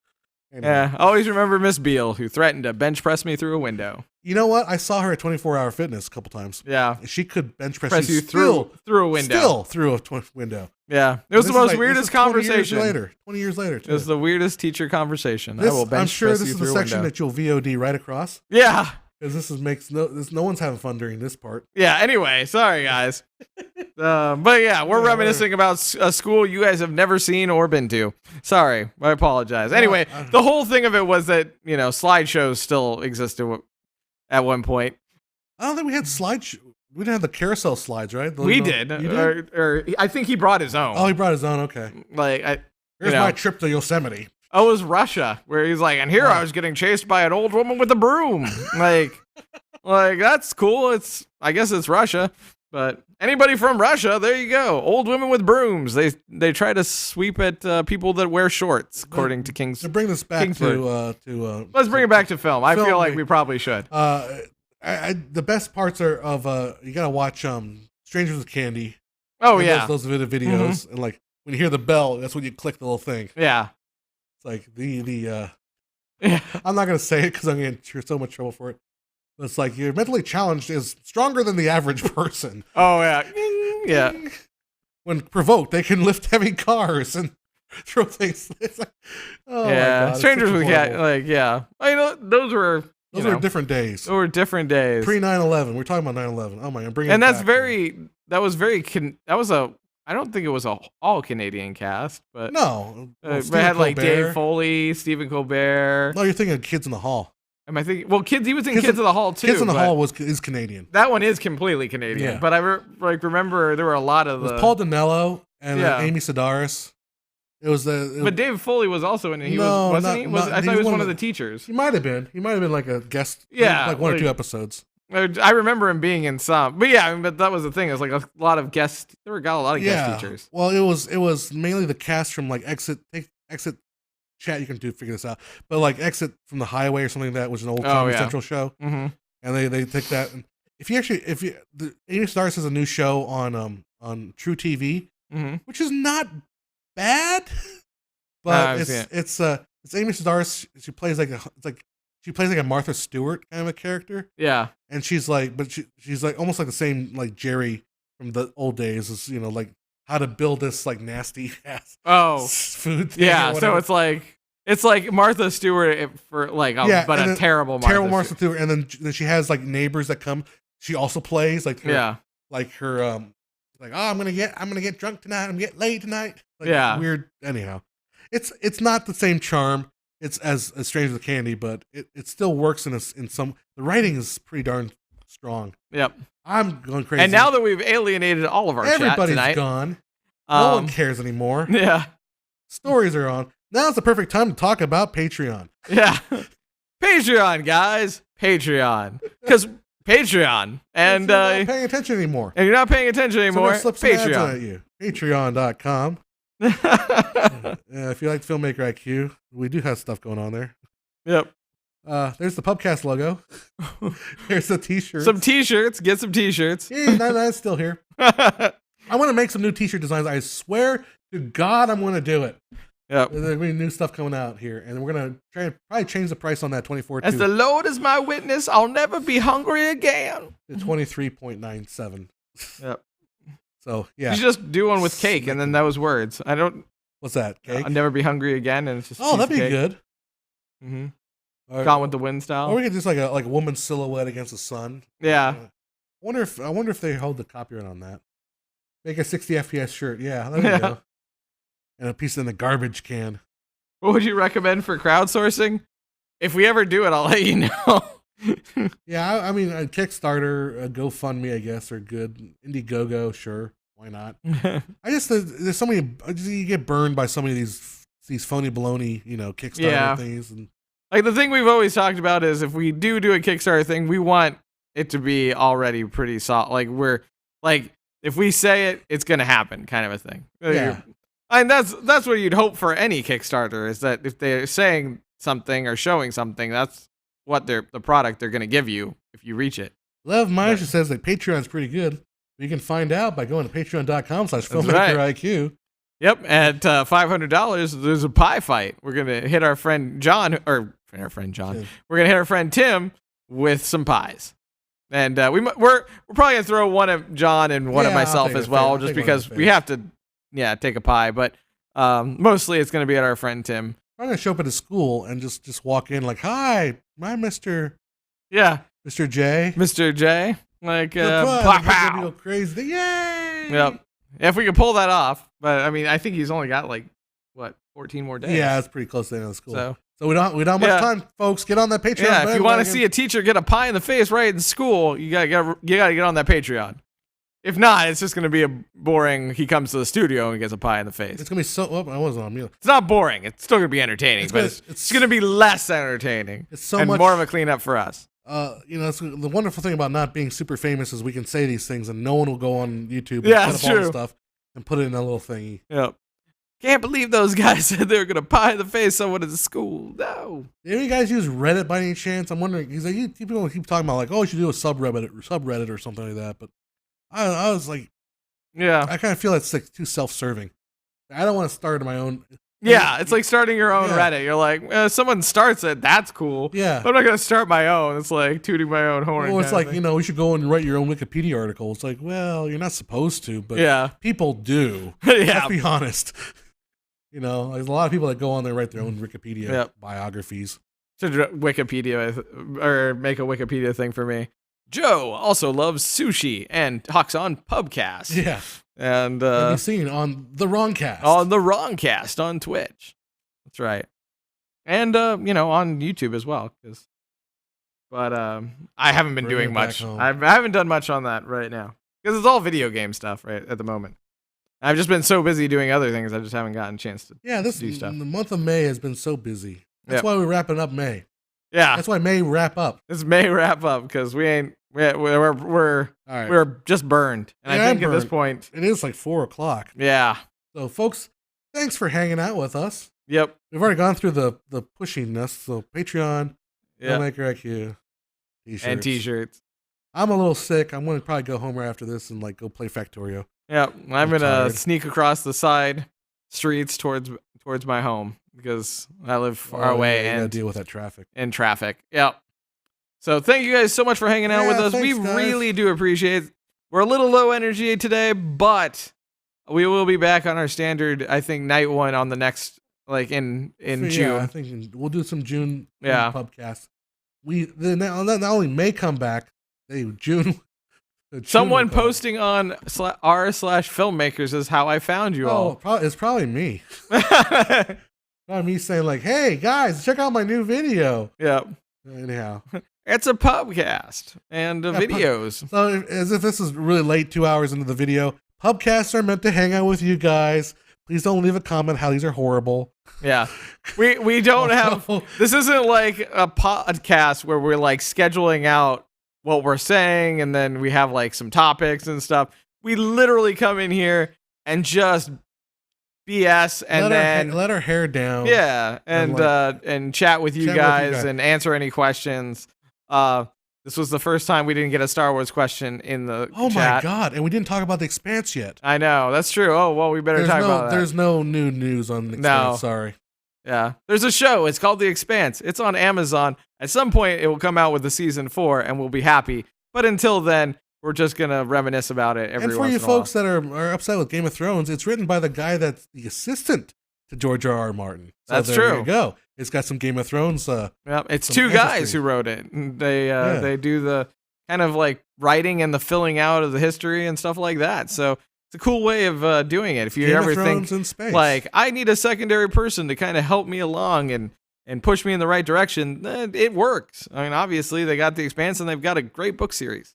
Anyway. Yeah, always remember Miss Beale, who threatened to bench press me through a window. You know what? I saw her at 24-hour fitness a couple times. Yeah. She could bench press you through a window. Still through a window. Yeah. It was the most weirdest conversation. 20 years later. Too. It was the weirdest teacher conversation. I will bench I'm sure press this you is through the a section window. that you'll VOD right across. Yeah. Because no one's having fun during this part. Yeah, anyway, sorry guys. But yeah, we're reminiscing about a school you guys have never seen or been to. Sorry, I apologize. Anyway, the whole thing of it was that, slideshows still existed at one point. I don't think we had slideshow. We didn't have the carousel slides, right? We did. You did? Or I think he brought his own. Oh, he brought his own, okay. Here's my trip to Yosemite. Oh, it was Russia, where he's like, and here I was getting chased by an old woman with a broom. like that's cool. I guess it's Russia, but anybody from Russia, there you go. Old women with brooms. They try to sweep at people that wear shorts, according to King's. To bring this back to let's bring it back to film. I feel like we probably should. The best parts are of you gotta watch Strangers with Candy. Oh yeah, those videos, and like when you hear the bell, that's when you click the little thing. Yeah. Like I'm not gonna say it because I'm gonna get so much trouble for it. But it's like you're mentally challenged is stronger than the average person. Oh yeah, yeah. When provoked, they can lift heavy cars and throw things. It's like, oh yeah, my God, Strangers with Cat. Yeah. Those were different days. Those were different days. Pre 9/11. We're talking about 9/11. Oh my, I'm bringing. And that was I don't think it was a all Canadian cast, but no, it had like Dave Foley, Stephen Colbert. No, you're thinking of Kids in the Hall. Am I thinking? Well, Kids. He was in Kids in the Hall too. Kids in the Hall is Canadian. That one is completely Canadian. Yeah. But I remember there were a lot of Paul Dinello and Amy Sedaris. But Dave Foley was also in it. I thought he was one of the teachers. He might have been. He might have been like a guest. Yeah, like one or two episodes. I remember him being in some, but yeah, but that was the thing. It was like a lot of guests. There were a lot of guest teachers. Well, it was mainly the cast from like Exit Chat. You can figure this out, but like Exit from the Highway or something like that was an old Comedy Central show, and they take that. And Amy Sedaris has a new show on True TV, which is not bad, but it's Amy Sedaris. She plays like a Martha Stewart kind of a character. Yeah. And she's like almost like the same like Jerry from the old days as like how to build this like nasty ass food thing. Yeah, so it's like Martha Stewart for like a terrible Martha Stewart. And then she has like neighbors that come. She also plays like her, I'm gonna get drunk tonight. I'm gonna get laid tonight. Like, weird. Anyhow, it's not the same charm. It's as Strange with Candy, but it still works in some. The writing is pretty darn strong. Yep. I'm going crazy. And now that we've alienated all of our chat tonight, gone. No one cares anymore. Yeah. Stories are on. Now's the perfect time to talk about Patreon. Yeah. Patreon, guys. Patreon. Because Patreon. And you're not paying attention anymore. And you're not paying attention anymore. So Patreon. At you. Patreon.com. If you like Filmmaker IQ, we do have stuff going on there. Yep. There's the Pubcast logo. There's the t-shirts. Some t-shirts. Get some t-shirts. Yeah, that's still here. I want to make some new t-shirt designs. I swear to God, I'm going to do it. Yep. There's going to be new stuff coming out here, and we're going to try and probably change the price on that 24. As the Lord is my witness, I'll never be hungry again. 23.97. Yep. So yeah, you should just do one with cake, and then those words. I don't. What's that? Cake? I'll never be hungry again, and it's just. Oh, that'd be good. Mm-hmm. Gone with the Wind style. Or we could just like a woman's silhouette against the sun. Yeah. I wonder if they hold the copyright on that. Make a 60 FPS shirt. Yeah, there you go. And a piece in the garbage can. What would you recommend for crowdsourcing? If we ever do it, I'll let you know. Yeah, I mean, a Kickstarter, a GoFundMe, I guess, are good. Indiegogo, sure, why not? I just there's so many. You get burned by so many of these phony baloney, Kickstarter things. And like the thing we've always talked about is if we do a Kickstarter thing, we want it to be already pretty solid. Like we're like if we say it, it's gonna happen, kind of a thing. Yeah. And that's what you'd hope for any Kickstarter is that if they're saying something or showing something, that's what the product they're going to give you if you reach it. Lev Meisha says that Patreon's pretty good. You can find out by going to patreon.com/filmmakeriq. Yep, at $500, there's a pie fight. We're going to hit our friend John, or our friend John. Tim. We're going to hit our friend Tim with some pies. And we're probably going to throw one of John and one of myself as well, just because we have to take a pie. But mostly it's going to be at our friend Tim. I'm going to show up at his school and just walk in like, hi, my Mr. Yeah. Mr. J. Mr. J. Like, pow. Crazy. Yay! Yep. If we could pull that off. But, I mean, I think he's only got, 14 more days. Yeah, it's pretty close to the end of the school. So we don't have much time, folks. Get on that Patreon. Yeah, if you want to see a teacher get a pie in the face right in school, you gotta get on that Patreon. If not, it's just going to be a boring, he comes to the studio and gets a pie in the face. It's going to be so... Oh, I wasn't on mute. It's not boring. It's still going to be entertaining, it's going to be less entertaining. It's so and much... more of a cleanup for us. It's the wonderful thing about not being super famous is we can say these things and no one will go on YouTube and yeah, put up all the stuff and put it in a little thingy. Yep. Can't believe those guys said they were going to pie in the face someone at the school. No. Do any guys use Reddit by any chance? I'm wondering, because people keep talking about you should do a subreddit or something like that, but I was like, yeah, I kind of feel it's like too self-serving. I don't want to start my own. Yeah, it's like starting your own Reddit. You're like, someone starts it, that's cool. Yeah, but I'm not gonna start my own. It's like tooting my own horn. Well, it's like we should go and write your own Wikipedia article. It's like, well, you're not supposed to, but people do. Let's be honest. There's a lot of people that go on there and write their own Wikipedia biographies. Should Wikipedia or make a Wikipedia thing for me. Joe also loves sushi and talks on Pubcast. Yeah. And be seen on the Wrong Cast. On the Wrong Cast on Twitch. That's right. And on YouTube as well. But I haven't been doing much. I haven't done much on that right now. Because it's all video game stuff right at the moment. I've just been so busy doing other things, I just haven't gotten a chance to do stuff. The month of May has been so busy. That's why we're wrapping up May. Yeah, that's why May wrap up. It's May wrap up because we're just burned, and I think at this point it is like 4:00. Yeah. So, folks, thanks for hanging out with us. Yep. We've already gone through the pushiness. So Patreon, Filmmaker IQ, t-shirts and t-shirts. I'm a little sick. I'm going to probably go home right after this and go play Factorio. Yep. I'm gonna sneak across the side streets towards my home. Because I live far away and deal with that traffic. Yep. So thank you guys so much for hanging out with us. We really do appreciate it. We're a little low energy today, but we will be back on our standard, I think, night one on the next, in June. I think we'll do some June Pubcast. Not only may come back, June. Someone posting on r/filmmakers is how I found you all. It's probably me. Not me saying hey guys, check out my new video. Yep. Anyhow, it's a Pubcast and videos. So as if this is really late, 2 hours into the video, Pubcasts are meant to hang out with you guys. Please don't leave a comment how these are horrible. Yeah, we don't have. This isn't like a podcast where we're scheduling out what we're saying and then we have some topics and stuff. We literally come in here and just BS and let our hair down. Yeah, and chat with you guys and answer any questions. This was the first time we didn't get a Star Wars question in the chat. My god, and we didn't talk about The Expanse yet. I know, that's true. Oh, well, we better talk about that. There's no new news on The Expanse, sorry. Yeah, there's a show. It's called The Expanse. It's on Amazon. At some point, it will come out with the season 4, and we'll be happy. But until then, we're just going to reminisce about it every once in a while. And for you folks that are upset with Game of Thrones, it's written by the guy that's the assistant to George R.R. Martin. So That's there true. you go. It's got some Game of Thrones. Yep. It's some two guys ancestry. who wrote it. And they do the kind of like writing and the filling out of the history and stuff like that. So it's a cool way of doing it. If you Game ever of Thrones think in space. like I need a secondary person to kind of help me along and push me in the right direction, it works. I mean, obviously they got The Expanse and they've got a great book series.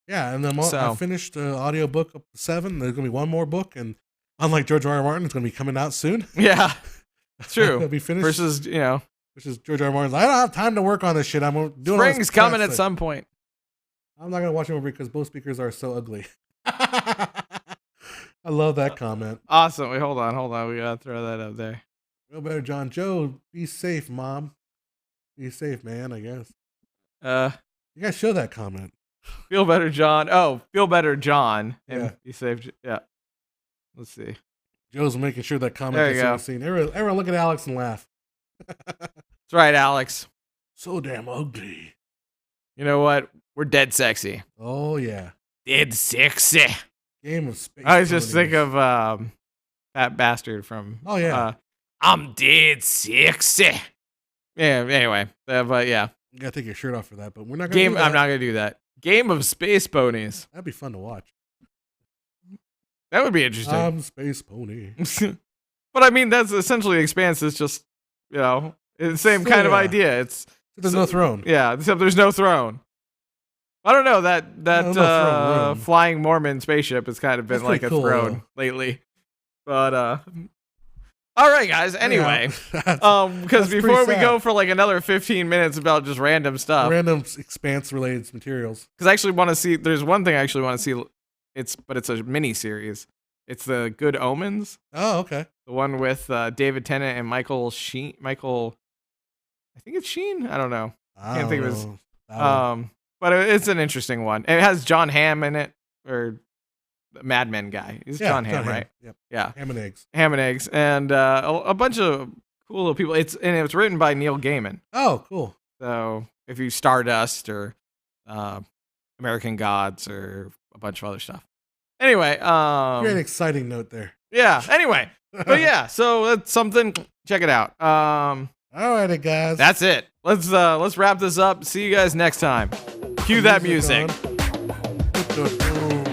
Yeah, and then So- I finished the audio book up to 7. There's gonna be one more book, and unlike George R.R. Martin, it's gonna be coming out soon. Yeah, it's true. It'll be finished. Versus, Which is George R.R. Martin's. I don't have time to work on this shit. I'm doing all this spring's crap coming at stuff. some point. I'm not gonna watch it because both speakers are so ugly. I love that comment. Awesome. Wait, hold on. We gotta throw that up there. Feel better, John. Joe, be safe, Mom. Be safe, man. I guess you guys show that comment. Feel better, John. Oh, feel better, John. And Yeah. he saved. Yeah. Let's see. Joe's making sure that comment There you gets go. seen. Everyone look at Alex and laugh. That's right, Alex. So damn ugly. You know what? We're dead sexy. Oh yeah. Dead sexy. Game of Space. I was just Ponies. think of that bastard from. Oh, yeah. I'm dead sexy. Yeah. Anyway, but yeah. You gotta take your shirt off for that, but we're not gonna do that. I'm not gonna do that. Game of Space Ponies. That'd be fun to watch. That would be interesting. Space Pony. But I mean, that's essentially Expanse. Is just it's the same So, kind of yeah. idea. It's There's no throne. yeah, except there's no throne. I don't know that No throne room. flying Mormon spaceship has kind of been That's like pretty a cool, throne though. lately. But all right, guys. Anyway, Yeah. because That's pretty before we sad. go for like another 15 minutes about just random stuff, Random Expanse related materials. because I actually want to see. There's one thing I actually want to see. It's a mini series. It's the Good Omens, Oh, okay. the one with David Tennant and Michael Sheen. I think it's Sheen. I don't know. I Can't think don't of his- know. That one. But it's an interesting one. It has John Hamm in it, or the Mad Men guy. He's Yeah, John Hamm, right? Yep. Yeah, Ham and eggs. Ham and Eggs, and a bunch of cool little people. It's written by Neil Gaiman. Oh, cool. So if you Stardust or American Gods or a bunch of other stuff. Anyway, Great exciting note there. yeah. Anyway, but yeah, so that's something. Check it out. Alrighty, guys. That's it. Let's wrap this up. See you guys next time. Cue that music. on.